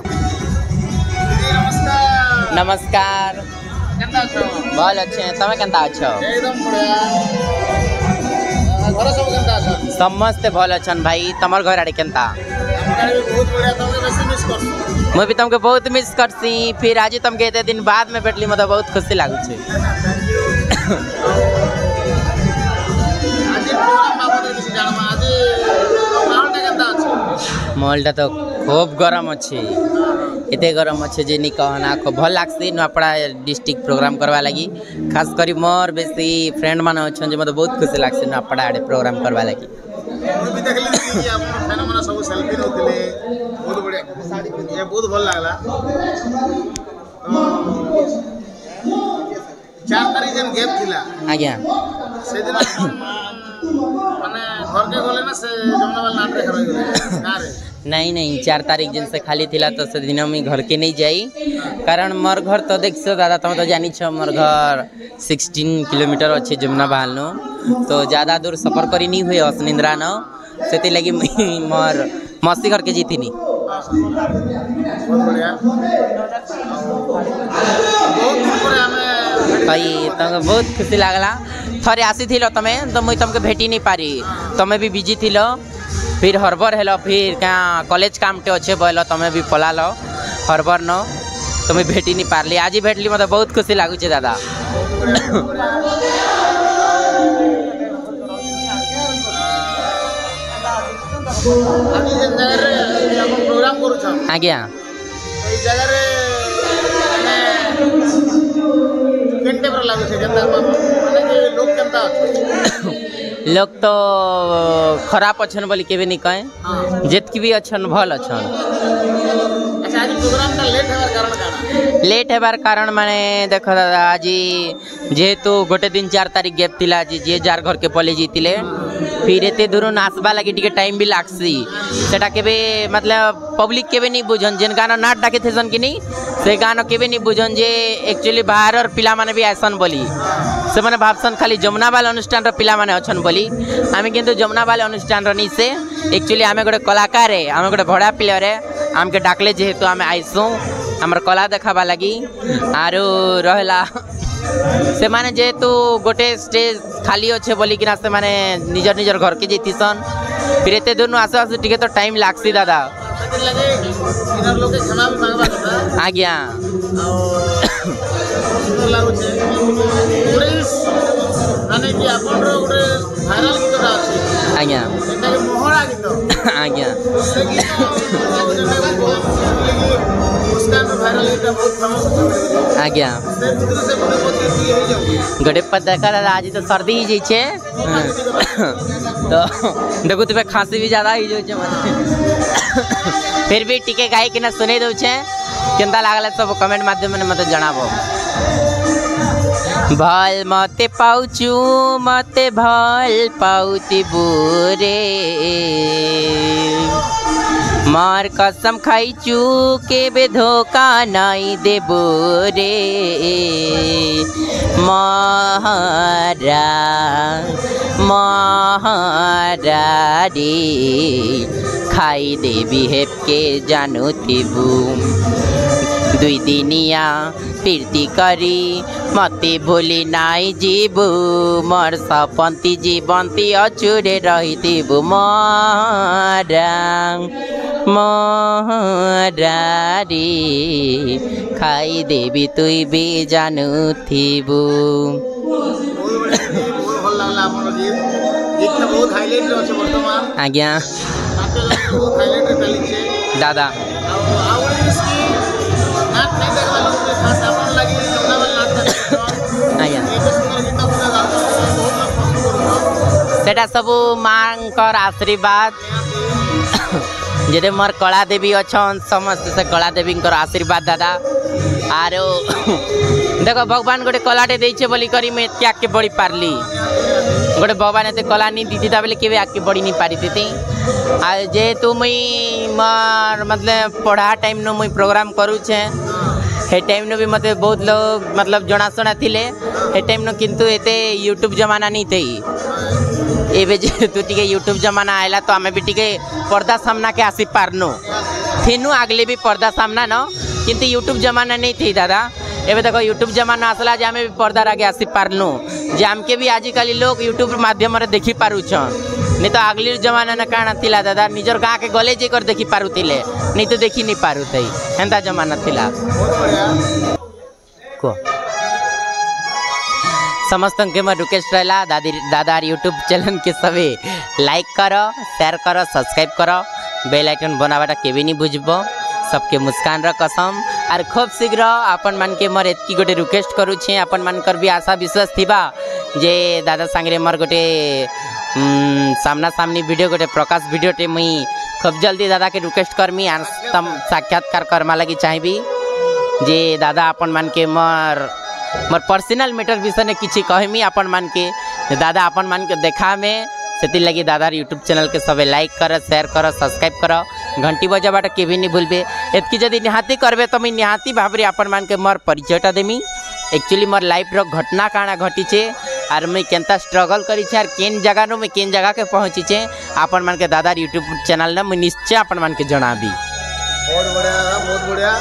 नमस्कार केंदा छो भल अच्छे तमे केंता अछो एकदम बढ़िया घर सब केंदा छो समस्त भल अछन भाई तमर घर आड़े केंता बहुत बढ़िया तुमके बेसी मिस करछु मैं भी तुमके बहुत मिस करसी फिर आज तुमके एते दिन बाद में भेटली मतलब बहुत खुशी लागु छे आज प्रोग्राम बाबत किसी जानमा आज माहौल केंदा छो मॉलटा तो खूब गरम अच्छे एते गरम अच्छे जे नी कहना खूब भल लागसी नुआपड़ा डिस्ट्रिक्ट प्रोग्राम करवा लगी खास करी मोर बेसी फ्रेंड मान अच्छन जे मतलब बहुत खुशी लागसी नुआपड़ा आड़े प्रोग्राम करवा लगी मैं भी देखले कि आपन फैन माने सब सेल्फी नउतले बहुत बढ़िया साड़ी पिन्हे बहुत भल लागला तो 4 तारीख जन गैप थिला आज्ञा से दिन माने घर के गले ना से जमुनावाल नाट रे करई गले ना रे नहीं 4 तारीख जिन से खाली थिला तो से दिन में घर के नहीं जाई कारण मोर घर तो देख सो दादा तुम तो जानी छो मोर घर 16 किलोमीटर अच्छे जमुना बहाल नो तो ज़्यादा दूर सफर करी नहीं हुए असनिंद्रा न से लगी मोर मस्ती घर के जीती नहीं बहुत बढ़िया बहुत दिन पर हमें भाई तुमको बहुत खुशी लगला थरे आसी थिलो तमे तो मुई तुमके भेटी नहीं पारी तमे भी बिजी थिलो फिर हरबर हेलो फिर क्या कॉलेज काम टे अच्छे बोलो तमे भी पला लो हरबर न तो मुझे भेटी नहीं पारली आज ही भेटली मतलब बहुत खुशी लगुचे दादा प्रोग्राम करू आज्ञा जगह लोग तो खराब अच्छन बोली के नहीं कहे जितकी भी अच्छन भल अच्छन अच्छा आज प्रोग्राम का लेट हेबार कारण माने देख दादा आज जेहेतु गोटे दिन 4 तारीख गैप थिला आज जे जार घर के पले जीतिले फिर एते दूर नाचबा लगी टिके टाइम भी लागसी सेटा केबे मतलब पब्लिक केबे नहीं बुझन जेन गाना नाट डाके थेसन कि नहीं से गाना केबे नहीं बुझन जे एक्चुअली बाहर और पिला माने भी आसन बोली से माने भाबसन खाली जमुना बाल अनुष्ठान रो पिला माने अछन बोली आमे किंतु जमुना बाल अनुष्ठान रो नहीं से एक्चुअली आमे गोटे कलाकार है आमे गोटे भड़ा प्लेयर है आमके डाकले जेहेतु आमे आइसु हमर कला देखाबा लगी आरो रहला से माने जेहेतु गोटे स्टेज खाली अच्छे बोली कि से माने निजर निजर घर के जीतीसन फिर एते दूर आसु आसु टिके तो टाइम लागसी दादा आज्ञा आज्ञा आज्ञा आज्ञा गोटे पर देखा दादा आज तो सर्दी ही जाइए तो देखो तुम्हें खांसी भी ज्यादा ही जाइए फिर भी टिके गाई कि ना सुने दौचे केंता लागले सब कमेंट माध्यम में मत जनाबो भल मते पाउचू मते भल पाउती बुरे मार कसम खाइचू के बे धोखा नाई देबो रे महारा महारा रे खाई देवी हेप के जानो थिबू दुई दिनिया प्रीति करी मते भूली नाई जीबू मोर सपंती जीवंती अचुरे रही मारा मारा रे खाई देवी तुई भी जानू थिबू आज्ञा दादा सेटा सबू मांकर आशीर्वाद जेदे मोर कला देवी अच्छन समस्त से कला देवी आशीर्वाद दादा आरो देखो भगवान गोटे कलाटे देइछे बोली करी मैं एते आके बढ़ी पारली गोटे भगवान एते कला नहीं दीदी बोले केवे आके बढ़ी नहीं पारी थी आ जेहेतु मुई मोर मतलब पढ़ा टाइम नो मुई प्रोग्राम करू छे हे टाइम नो भी मते बहुत लोग मतलब जनाशुना थिले हे टाइम नो किंतु एते यूट्यूब जमाना नहीं थी एबे जेहेतु टिके यूट्यूब जमाना आयला तो आमे भी टिके पर्दा सामना के आसी पारनु थेनु आगले भी पर्दा सामना न किंतु यूट्यूब जमाना नहीं थी दादा एबे देखो यूट्यूब जमाना आसला जे आमे भी पर्दा आगे आसी पारनु जे आमके भी आजिकल लोग यूट्यूब माध्यम रे देखि पारुछन नहीं तो आगली जमाना न काना थिला दादा निजर गाँ के गले जेकर देखि पारुथिले नहीं तो देखि नहीं पारुथई हेंता जमाना थिला को समस्त के मैं रिक्वेस्ट रहला दादा यूट्यूब चैनल के सभी लाइक करो शेयर करो सब्सक्राइब करो बेल आइकन बनावाटा केबे नहीं बुझबो सबके मुस्कान र कसम आर खूब शीघ्र आपन मान के मोर एतकी गोटे रिक्वेस्ट करू छे आपन मानकर भी आशा विश्वास थिबा जे दादा सांगरे मोर गोटे सामना सामनी वीडियो गोटे प्रकाश वीडियो टे मुई खूब जल्दी दादा के रिक्वेस्ट करमी आर साक्षात्कार करमा लगी चाहिए जे दादा अपन मान के मोर पर्सनल मैटर विषय में किसी कहमी अपन मान के दादा अपन मान के देखा में से लगी दादा यूट्यूब चैनल के सब लाइक कर शेयर कर सब्सक्राइब कर घंटी बजाबाटा के भी नहीं भूलबे एतकी जदि निहाती करबे तो मुझे निहाती भाव में अपन मान के मोर परिचयटा देमी एक्चुअली मोर लाइफ रो घटना काଣା घटी छे आर मैं केनता स्ट्रगल करी छे आर केन जगह नो मैं केन जगह के पहुँची छे अपन मान के दादा यूट्यूब चैनल ने मैं निश्चय अपन मान के जनाबी बहुत बढ़िया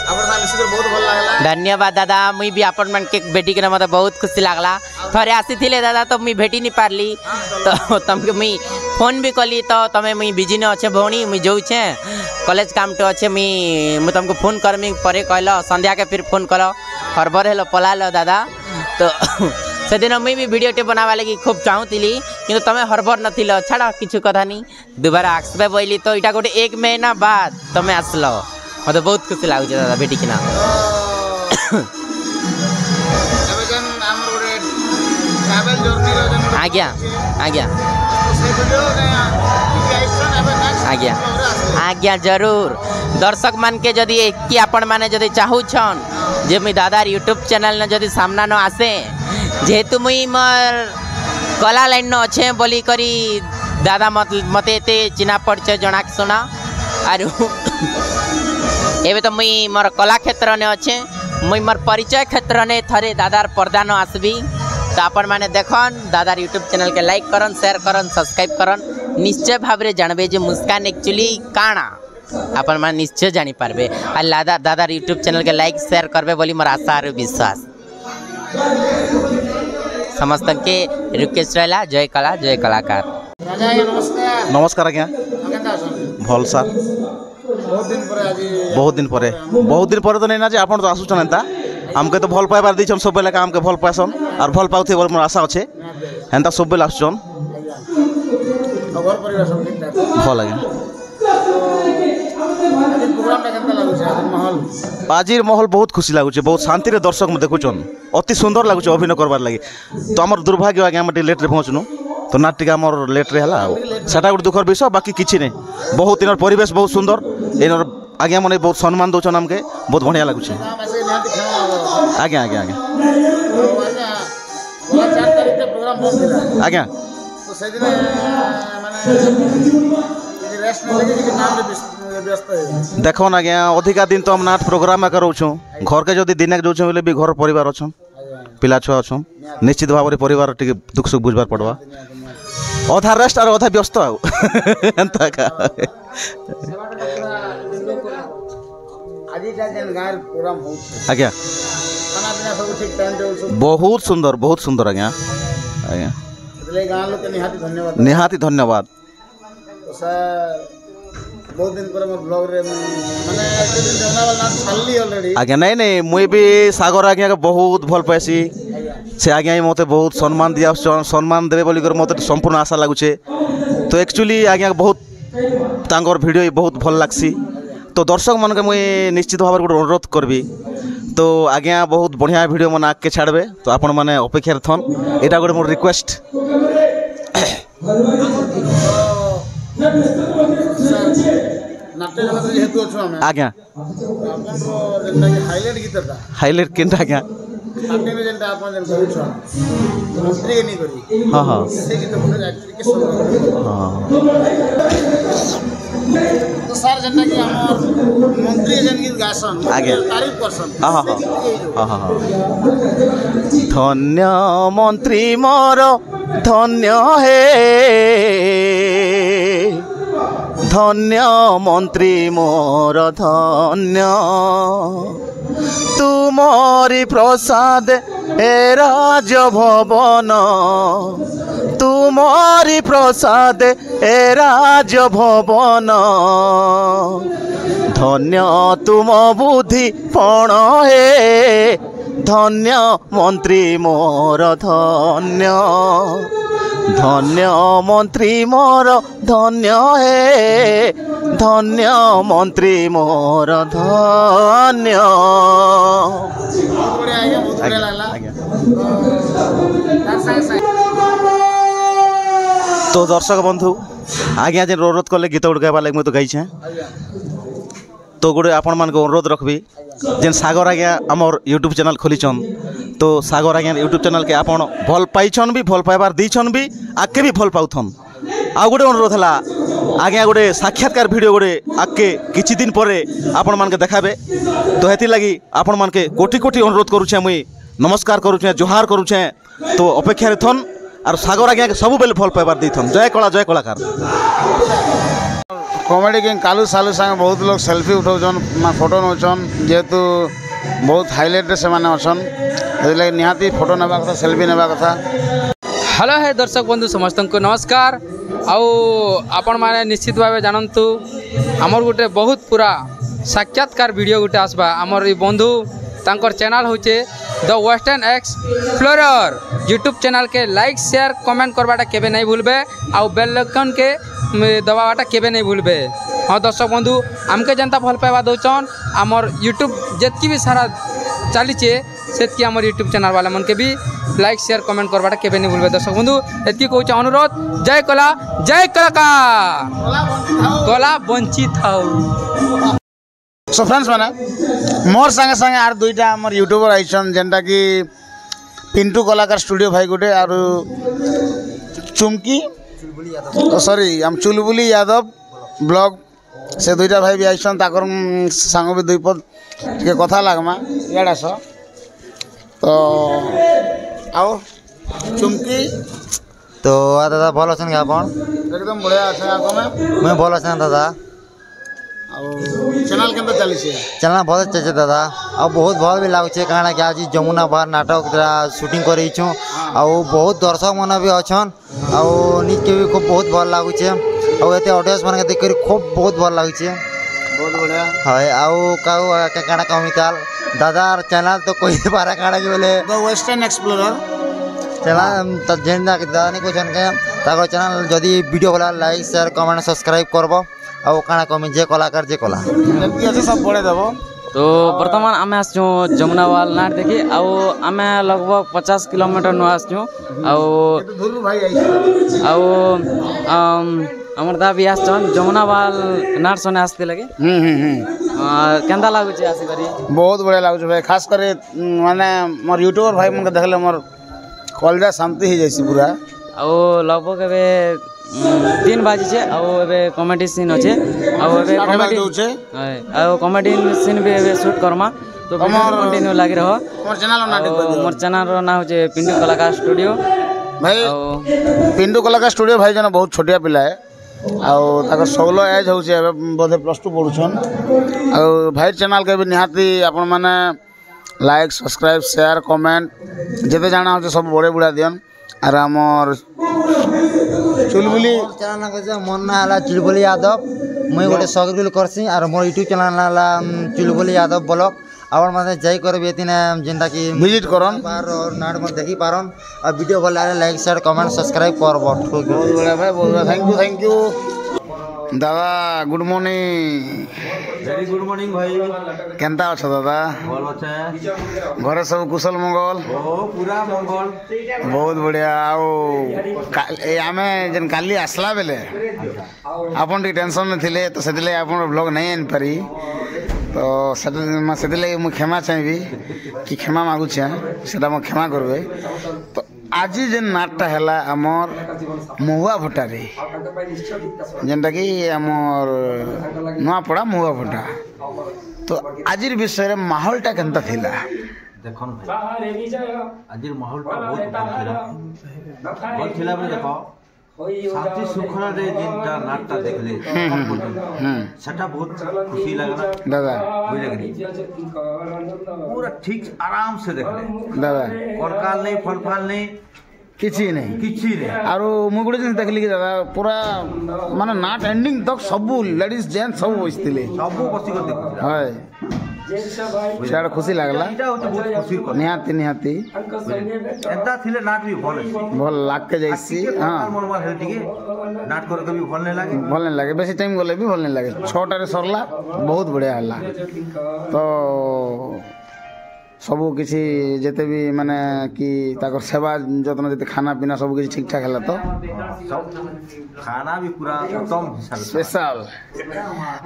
आपन सा मिसिकर बहुत भल लागला। धन्यवाद दादा मुई भी अपन मन के बेटी के मते बहुत खुशी लागला। थरे आसी थिले दादा तो मुई भेटी नहीं पारली तो तुमके मुई फोन भी कली तो तमे मुई बिजी न अच्छे भौणी मुई जाऊ छे कॉलेज काम तो अच्छे मुई तुमको फोन करमी परे कहलो संध्या के फिर फोन कलो हरबर हेलो पलालो दादा तो से दिन मुई भी वीडियो टे बनावा लगी खूब चाहूतिली किंतु तमे हरबर नथिलो छाड़ा किछु कथा नहीं दोबारा आसबे बोइली तो इटा गोटे 1 महीना बाद तमे आसलो मते बहुत खुशी लागु छे दादा बेटी किना एबे जन हमर गोटे ट्रैवल जर्नी रो जन आज्ञा आज्ञा से वीडियो ने एक्शन एबे नेक्स्ट आज्ञा आज्ञा जरूर दर्शक मान के जदी कि आपण माने जदी चाहू छन जे मी दादार यूट्यूब चैनल ने जदी सामना न आसे जेहेतु मुई मोर कला लाइन न अच्छे बोली करी दादा मते एते चिना पड़चे जना सुना आरु एबे तो मुई मोर कला क्षेत्र ने अच्छे मुई मोर परिचय क्षेत्र ने थरे दादार पर्दा न आसबी तो आपण माने देखन दादार यूट्यूब चैनल के लाइक करन शेयर करन सब्सक्राइब करन निश्चय भावरे जानबे जे मुस्कान एक्चुअली काना आपण माने निश्चय जानी पारबे आ दादार यूट्यूब चैनल के लाइक शेयर करबे बोली मोर आशा और विश्वास समस्त के रिक्वेस्ट रहला जय कला जय कलाकार राजा नमस्कार नमस्कार आज्ञा भल सार बहुत दिन पर तो नहीं ना जे आपण तो आसुछन एंता हमके तो भल पाइबार दिछन सब बेला काम के भल पासन और भल पाउथे बोल मोर आशा अच्छे एंता सब बेला आसुछन खबर परिवार सब ठीक ठाक भल आज्ञा प्रोग्राम केनता लागु छे आज माहौल आजिर माहौल बहुत खुशी लागुचे बहुत शांति रे दर्शक में देखुछन अति सुंदर लागुचे अभिनय करबार लागि तो हमर दुर्भाग्य आज्ञा हम लेट रे पहुंचनु तो नाटक हमर लेट रे हला सेटा गुड दुखर विषय बाकी किछि नै बहुत दिनर परिवेश बहुत सुंदर एनर आज्ञा मने बहुत सम्मान दोछन हमके बहुत बढ़िया लागुचे आज्ञा आज्ञा आज्ञा बोला 4 तारीख के प्रोग्राम बंद थिला आज्ञा तो से दिन माने रेस्ट नै लगे कि नाम रे व्यस्त है देखो ना आज्ञा अधिका दिन तो हम नाट प्रोग्राम करूछु घर के जदी दिने जोछु बोले भी घर परिवार अछन पिला छुआ अछन निश्चित भाव रे परिवार टिके दुख सुख बुझबार पड़वा अधा रेस्ट और अधा व्यस्त आ एंता का आजी का जन गार प्रोग्राम हो आज्ञा खाना पीना सब ठीक टाइम टेबल सब बहुत सुंदर आज्ञा आज्ञा એટલે ગાଁ લોકો निहाती धन्यवाद तो सर बहुत दिन पर मोर ब्लॉग रे माने एक्चुअली जमना वाला छाली ऑलरेडी आज्ञा नहीं मुई भी सागर आज्ञा के बहुत भल पाइसी से आज्ञा मते बहुत सम्मान दिया सम्मान देबे बोली कर मते संपूर्ण आशा लागुचे तो एक्चुअली आज्ञा बहुत तांगर वीडियो बहुत भल लागसी तो दर्शक मन के मुई निश्चित भाव गोटे अनुरोध करबी तो आज्ञा बहुत बढ़िया वीडियो मन आके छाड़बे तो आपण माने अपेक्षा थन एटा गोटे मोर रिक्वेस्ट नाट्य जगत जेहेतु अछु हमें आज्ञा अपन रो जेंटा कि हाईलाइट गीतटा हाईलाइट केनटा आज्ञा नाट्य में जेंटा अपन जेन कहू मंत्री नहीं करी हां से गीत बोले एक्चुअली के सुन तो सर जेंटा कि हमर मंत्री जेन गीत गासन आज्ञा तारीफ करसन हां धन्य मंत्री मोर धन्य हे धन्य मंत्री मोर धन्य तुमरी प्रसाद ए राज भवन तुमरी प्रसाद ए राज भवन धन्य तुम बुद्धि पण हे धन्य मंत्री मोर धन्य धन्य मंत्री मोर धन्य हे धन्य मंत्री मोर धन्य बहुत बढ़िया लागला तो दर्शक बंधु आज्ञा जेन अनुरोध कले गीत गुड़ गाइबा लगे मुझे तो गाई तो गोटे आपण मान अनुरोध रखबी जेन सागर आज्ञा आमर यूट्यूब चैनल खोलीचन तो सागर आज्ञा यूट्यूब चैनल के आपण भल पाइछन भी भल पाइबार दीछन भी आके भी भल पाउथन आ गोटे अनुरोध है आज्ञा गोटे साक्षात्कार वीडियो गोटे आके किछि दिन पर आपण मान के देखाबे तो हेति लगी आपण मान के कोटि कोटि अनुरोध करूछे मुई नमस्कार करूछे जोहार करूछे तो अपेक्षा रे थन और सागर आज्ञा के सब बेले भल पाइबार दीथन जय कला जय कलाकार कॉमेडी किंग कालू सालू संगे बहुत लोग सेल्फी उठाउछन फोटो नौछन जेहेतु बहुत हाईलाइट से माने अछन एले निहाती फोटो नेबा कथा सेल्फी नेबा कथा। हेलो है दर्शक बंधु समस्त को नमस्कार। आउ आपण माने निश्चित भाव जानतु आमर गोटे बहुत पूरा साक्षात्कार वीडियो गोटे आसबा आमर ई बंधु तांकर चैनल होचे the western explorer YouTube channel के लाइक शेयर कमेंट करवाटा केबे नहीं भूलबे आउ बेल आइकन के दबावाटा केबे नहीं भूलबे। हाँ दर्शक बंधु आमके जनता भल पाइबा दौचन आमर यूट्यूब जितकी भी सारा चलीचे सेतकी आमर यूट्यूब चैनल वाला मन के भी लाइक शेयर कमेंट करवाटा केबे नहीं भूलबे। दर्शक बंधु एतकी कहूँ अनुरोध जय कला जय कलाकार कला वंचित थाउ। सो फ्रेंड्स माने मोर संगे संगे आर दुईटा आमर यूट्यूबर आइछन जेंटा कि पिंटू कलाकार स्टूडियो भाई गुटे और चुमकी सॉरी हम चुलबुली यादव ब्लॉग से दुईटा भाई भी आइछन ताकर संग भी दुई पद के कथा लागमा याडा स तो आओ चुमकी तो दादा भल अछन के आपण एकदम बढ़िया আছে आपने मैं भल अछन दादा चैनल केंद्र चली छे चैनल बहुत अच्छे दादा और बहुत भल भी लागुचे काना कि आज जमुना बाहर नाटक शूटिंग करई छु और बहुत दर्शक मन भी अछन और निज के भी खूब बहुत भल लागुचे और एते ऑडियंस मन के देख कर खूब बहुत भल लागुचे बहुत बढ़िया हाय आउ काउ काना कमिताल दादा चैनल तो कोई पारा काना कि बोले द वेस्टर्न एक्सप्लोरर चैनल त जेंदा के दादा ने कोछन के ताको चैनल जदी वीडियो वाला लाइक शेयर कमेंट सब्सक्राइब करबो और काना कमी जे कलाकार जे कला सब बड़े देव। तो वर्तमान आम आसचु जमुनावाल नाट देखी आम लगभग 50 किलोमीटर नु आसचु आमर दा भी आसचन जमुनावाल नाट सने आस्ते लगे केंदा लागुचे आसी करी बहुत बढ़िया लागुचे भाई खास करे माने मोर यूट्यूबर भाई मन के देखले मोर कलजा शांति ही जैसी पूरा लगभग एबे 3 बाजी छे एबे कॉमेडी सीन अच्छे एबे कॉमेडी होचे कॉमेडी सीन भी एबे शूट करमा तो कंटिन्यू लागी रहो। मोर चैनल रो ना होचे पिंटू कलाकार स्टूडियो भाई पिंटू कलाकार स्टूडियो भाई जन बहुत छोटिया पिला है आउ ताकर 16 एज होचे एबे बोधे +2 पढुछन आउ भाई चैनल के भी निहाती अपन माने लाइक सब्सक्राइब शेयर कमेंट जेते जाना होचे सब बड़े बुढ़ा दियन आर हमर चुलबुली चैनल के मन ना हला चुलबुली यादव मुई गोटे सब्सक्राइब करसी और मोर यूट्यूब चैनल हला चुलबुली यादव ब्लॉग और माने जाई करबे एतिने जेंटा कि विजिट करन बार और नाट में देखि पारन और वीडियो भल लागे लाइक शेयर कमेंट सब्सक्राइब करबो। बहुत बड़ा भाई बहुत थैंक यू दादा good morning very good morning भाई केंता अच्छा दादा भल अच्छे घरे सब कुशल मंगल ओ पूरा मंगल बहुत बढ़िया आमे जन काली आसला बेले आपन टी टेंशन में थिले तो सेदिले आपन ब्लॉग नहीं आन पारी तो सेदिले मु क्षमा चाहिबी कि क्षमा मागु छे सेटा म क्षमा करबे। तो आज जेन नाटटा हैला हमर महुआ भटारे जेनटा कि हमर नुआपड़ा महुआ भटा तो आजिर विषय रे माहौलटा केनता थिला देखन भाई आजिर माहौलटा बहुत थिला बोले देखो शांति सुखरा रे जिनटा नाटटा देखले सेटा बहुत खुशी लागला दादा बुझले कि पूरा ठीक आराम से देखले दादा फलफाल नहीं फलफाल नहीं किछि नहीं आरो मु गुडे दिन देखली कि दादा पूरा माने नाट एंडिंग तक सब लेडीज जेंट्स सब बसतिले सब बसी कर देखो हाय सेटा खुशी लागला एटा होते बहुत खुशी कर निहाती एता थिले नाट भी भल लाग के जैसी हां मन मार हेल टिके नाट कर के भी भल नहीं लागे बेसी टाइम गले भी भल नहीं लागे 6 टा रे सरला बहुत बढ़िया हला तो सबू किसी जेते भी माने कि ताकर सेवा जतन जेते खाना पीना सब किसी ठीक ठाक हला तो खाना भी पूरा उत्तम स्पेशल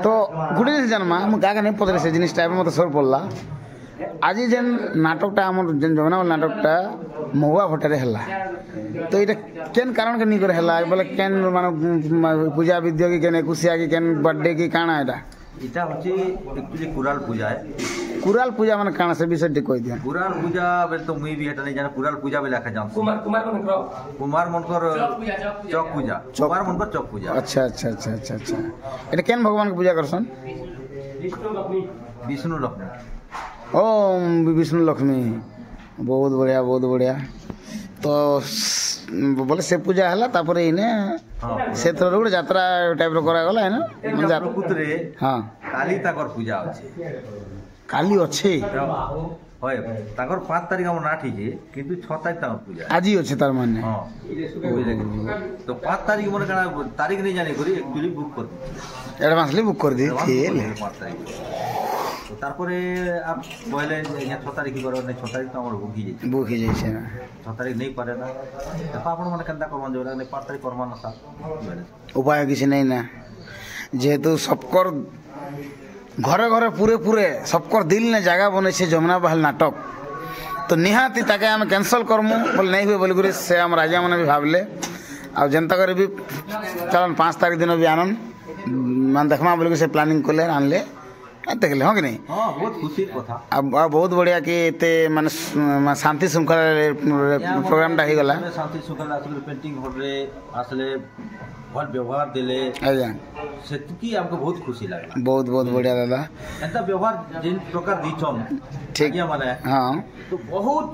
तो गुडे जन्मा हम गागा नहीं पदरे से जिनिस टाइप मते सर पड़ला आज जेन नाटकटा हमर जेन जमुना नाटकटा महुआ भटारे हला तो इटा केन कारण के नहीं करे हला बोले केन माने पूजा विद्या की केन एकुसिया की केन बर्थडे की काना एटा इटा होची एक्चुअली कुराल पूजा है कुराल पूजा माने काना से विषय टी कह दिया कुराल पूजा बेले तो मुई भी हेटा नहीं जाने कुराल पूजा बेले आखा जान कुमार मनकर चौक पूजा कुमार मनकर चौक पूजा अच्छा अच्छा अच्छा अच्छा अच्छा एटा केन भगवान के पूजा करसन विष्णु लक्ष्मी ओम विष्णु लक्ष्मी बहुत बढ़िया तो बोले से पूजा हला तापर इने से थोर गुड यात्रा टाइप रो करा गला है ना पुत्रे हां काली ताकर पूजा अछि काली अच्छे होय ताकर 5 तारिख हम ना ठीक है किंतु 6 तारिख ताकर पूजा आज ही अच्छे तार माने हां तो 5 तारिख मन कना तारिख नहीं जाने करी एक्चुअली बुक कर एडवांसली बुक कर दी थी तो तारपरे आप बोले या 6 तारिख करो नहीं 6 तारिख तो हमर बुक ही जाय छे ना 6 तारिख नहीं पारे ना तो आपण मन केनता करवन जोरा नहीं 5 तारिख करमान ना उपाय किसी नहीं ना जेहेतु सबकर घरे घरे पूरे सबकर दिल ने जगह बने से जमुना बहल नाटक तो निहाती ताके हम कैंसल करमु बोल नहीं हुए बोल गुरे से हम राजा माने भी भाबले आ जनता करे भी चलन 5 तारिख दिन भी आनंद मान देखमा बोल से प्लानिंग करले आनले देखले हो कि नहीं हां बहुत खुशी कथा अब बहुत बढ़िया कि ते माने शांति श्रृंखला प्रोग्राम टा ही गला शांति श्रृंखला असले पेंटिंग होरे असले भल व्यवहार दिले आज्ञा सेतकी हमको बहुत खुशी लागला बहुत बढ़िया दादा एंता व्यवहार जिन प्रकार दिछन ठीक या माने हां तो बहुत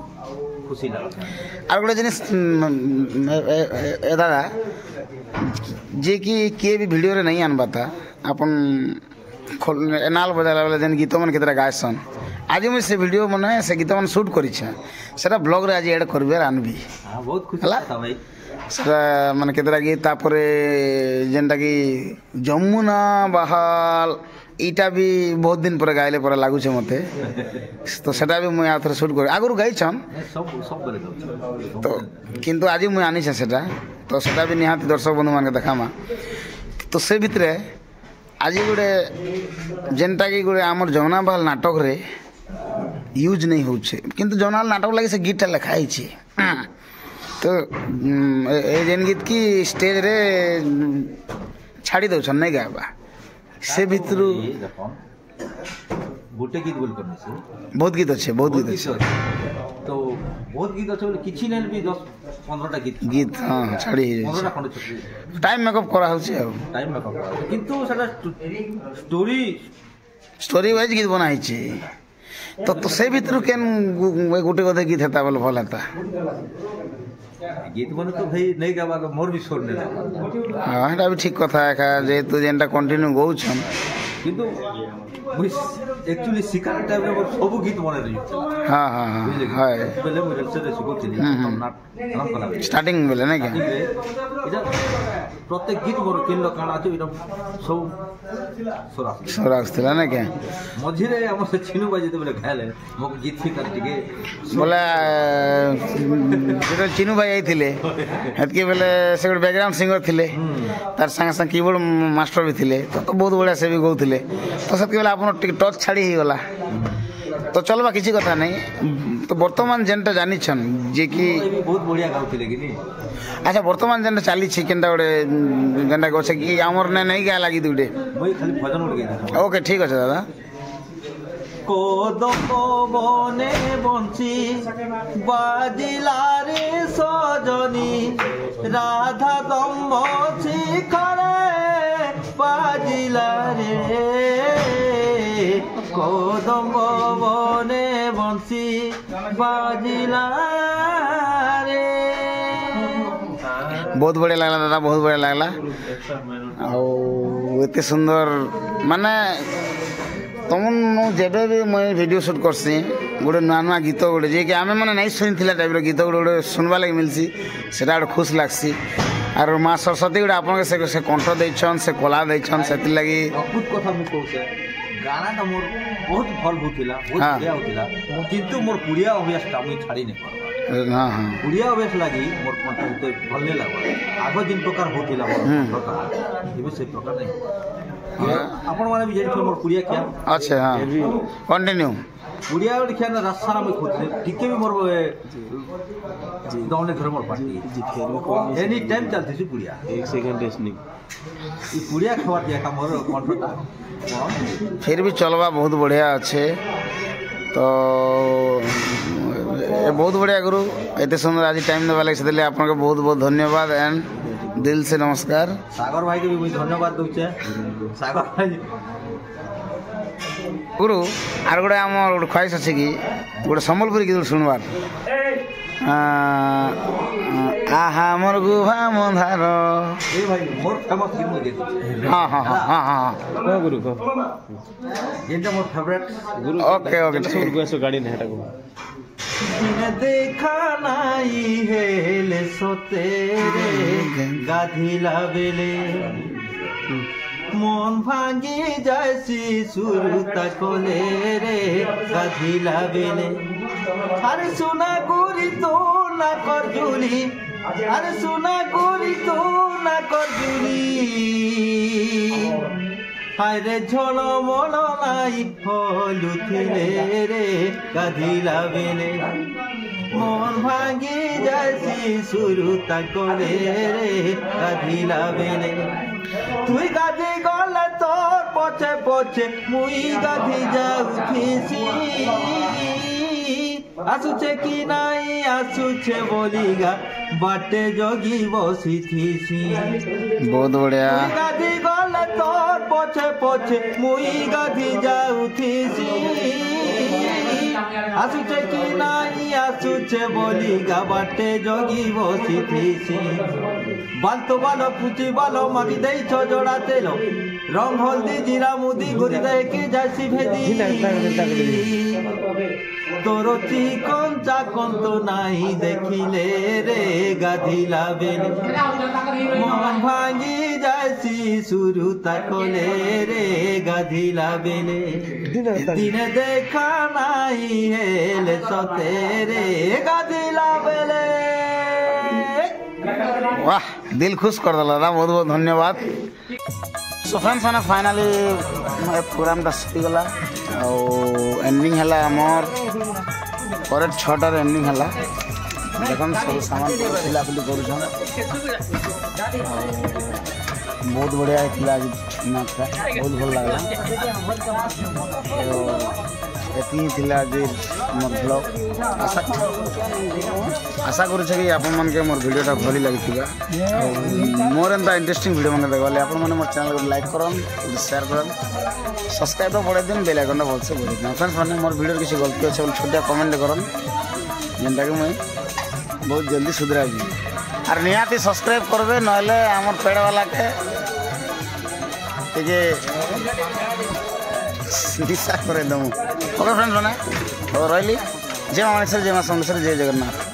खुशी लागला और गोटे जिनिस दादा जे कि के भी वीडियो रे नहीं आनबा था अपन एनाल बजाला वाला जन गीत मन केतरा गायसन आज मुझे से वीडियो मने से गीत मन शूट करी छे सेटा ब्लॉग रे आज ऐड करबे आनबी हां बहुत खुशी था भाई सेटा माने केतरा गीत तापरे जेनटा कि जमुना बहाल इटा भी बहुत दिन पर गाइले पर लागू छे मते तो सेटा भी मुई आथर शूट कर आगुर गाइ छन सब बेले तो किंतु आज मुई आनी छे सेटा तो सेटा भी निहाती दर्शक बंधु मान के देखामा तो से भितरे आज गोटे जेनटा कि गोटे आमर जमुना बहाल नाटक रे यूज नहीं होछे किंतु जमुना नाटक लगे से गीत लिखा है तो ए जेन गीत की स्टेज रे छाड़ी दो नहीं गाबा से भितरु गोटे गीत बोल करने से बहुत गीत अच्छे तो बहुत गीत अच्छे बोले किछि नहीं भी 10-15 टा गीत हां छाड़ी ही 15 टा खंड टाइम मेकअप करा होछे टाइम मेकअप किंतु सेटा स्टोरी वाइज गीत बना है तो से भितर केन गोटे गोटे गीत हेता बोल भल हेता गीत बने तो भाई नहीं गाबा मोर भी छोड़ने हां एटा भी ठीक कथा है जे तू जेनटा कंटिन्यू गौछन किंतु एक्चुअली सिकार टाइम रे सब गीत बने रही हां हां हां हाय पहले मोर से सिखोतिली नाम कला स्टार्टिंग बेले नहीं क्या इटा प्रत्येक गीत मोर केन काना আছে এটা सब सोरास थिला ना क्या मझिरे हम से छिनु बाजे बोले खाले मो गीत सिकार टिके बोला जेतो चिनु भाई आइथिले हेतके बेले से बैकग्राउंड सिंगर थिले तार संग संग कीबोर्ड मास्टर भी थिले तो बहुत बढ़िया से भी गौथिले तो सतके बेले आपन टच छाड़ी ही गला तो चलबा किसी कथा नहीं तो वर्तमान जेनटा जानि छन जे कि बहुत बढ़िया गाउथिले कि नहीं अच्छा वर्तमान जेनटा चाली छी केनटा ओडे जेनटा गोछे कि हमर ने नहीं गा लागी दुडे वही खाली भजन उड़ गई ओके ठीक আছে दादा कोदम बने बंसी बाजिला रे सजनी राधा दम्भ शिखरे बाजिला रे कोदम बने बंसी बाजिला रे बहुत बढ़िया लगला दादा बहुत बढ़िया लगला एते सुंदर माने तुम जेबे भी मुझे वीडियो शूट करसी गोटे नुआ नुआ गीत गोटे जे कि आमे माने नहीं सुनी थिला टाइप रो गीत गोटे सुनबा लगे मिलसी सेटा गोटे खुश लागसी आर मां सरस्वती गोटे आपन के से कंठ दैछन से कला दैछन सेति लागि अद्भुत कथा मु कहूसे गाना त मोर बहुत भल होतिला बहुत बढ़िया होतिला किंतु मोर पुड़िया अभ्यास ता मुई छाड़ी नै पर हां हां पुड़िया अभ्यास लागि मोर कंठ होते भल नै लागो आगो दिन प्रकार होतिला मोर प्रकार इबे से प्रकार नै आपण माने भी जानि मोर पुड़िया क्या अच्छा हां कंटिन्यू पुड़िया ओड क्या ना रास्ता में खोदले टिके भी मोर दौने घर मोर पार्टी जी फेर एनी टाइम चलती सी पुड़िया 1 सेकंड रेस्ट नहीं ई पुड़िया खवा दिया का मोर कंठटा फिर भी चलवा बहुत बढ़िया अच्छे तो बहुत बढ़िया गुरु एते सुंदर आज टाइम देवा लगे से आपन को बहुत बहुत धन्यवाद एंड दिल से नमस्कार। सागर भाई के भी धन्यवाद दूचे सागर भाई गुरु आर गोटे आम गोटे ख्वाहिश अच्छे कि गोटे सम्बलपुरी गीत शुणवार आहा मोर गुहा मंधार हाँ हाँ हाँ हाँ हाँ गुरु ये मोर फेवरेट गुरु ओके ओके गाड़ी नहीं हटा दिन देखा नाई हेले सोते रे गाधिला बेले मन भांगी जायसी सुरता कोले रे गाधिला बेले अरे सुना गोरी तो ना कर जुली अरे सुना गोरी तो ना कर जुली हायरे झोल मोल नाई फलुथिले रे गाधिला बेले मन भांगी जायसी सुरता कोले रे गाधिला बेले तुई गाधी गले तोर पछे पछे मुई गाधी जाउथिसी आसुचे कि नाई आसुचे बोलिगा बाटे जोगी बसिथिसी बहुत बढ़िया गाधी गले तोर पछे पछे मुई गाधी जाउथिसी आसुचे कि नाई आसुचे बोलिगा बाटे जोगी बसिथिसी बालतो बालो पुची बालो मागी देई छो जोड़ा तेलो रंग हल्दी जीरा मुदी घुरी दे के जासी भेदी तोर चिकन चाकन तो नाही देखिले रे गाधिला बेले मन भांगी जासी सुरुता कोले रे गाधिला बेले दिन देखा नाही हेले सते रे गाधिला बेले वाह दिल खुश कर दिला ना बहुत बहुत धन्यवाद। सो फ्रेंड्स मैंने फाइनाली प्रोग्राम सरी गला एंडिंग है आमर करेक्ट 6टार एंडिंग है देख सब सामान फिलाफिली कर बहुत बढ़िया आज नाचटा बहुत भल लगला एति आज मोर ब्लॉग आशा करूँ कि आपण के मोर वीडियोटा भली लगी मोर एंता इंटरेस्टिंग वीडियो मैंने देखा आप मोर चैनल को लाइक करन शेयर करन सब्सक्राइब तो बढ़े दिन बेल आइकन भल से बढ़े दिन फ्रेंड्स मैंने मोर वीडियो किसी गलती अच्छे छोटिया कमेंट करन जेनटा कि मुझे बहुत जल्दी सुधराई और निहाती सब्सक्राइब करबे नहले आमर पेड़ वाला के दिशा कर दमु ओके फ्रेंड्स मैंने तो रही जय मानेश्वर जय माँ सोमेश्वर जय जगन्नाथ।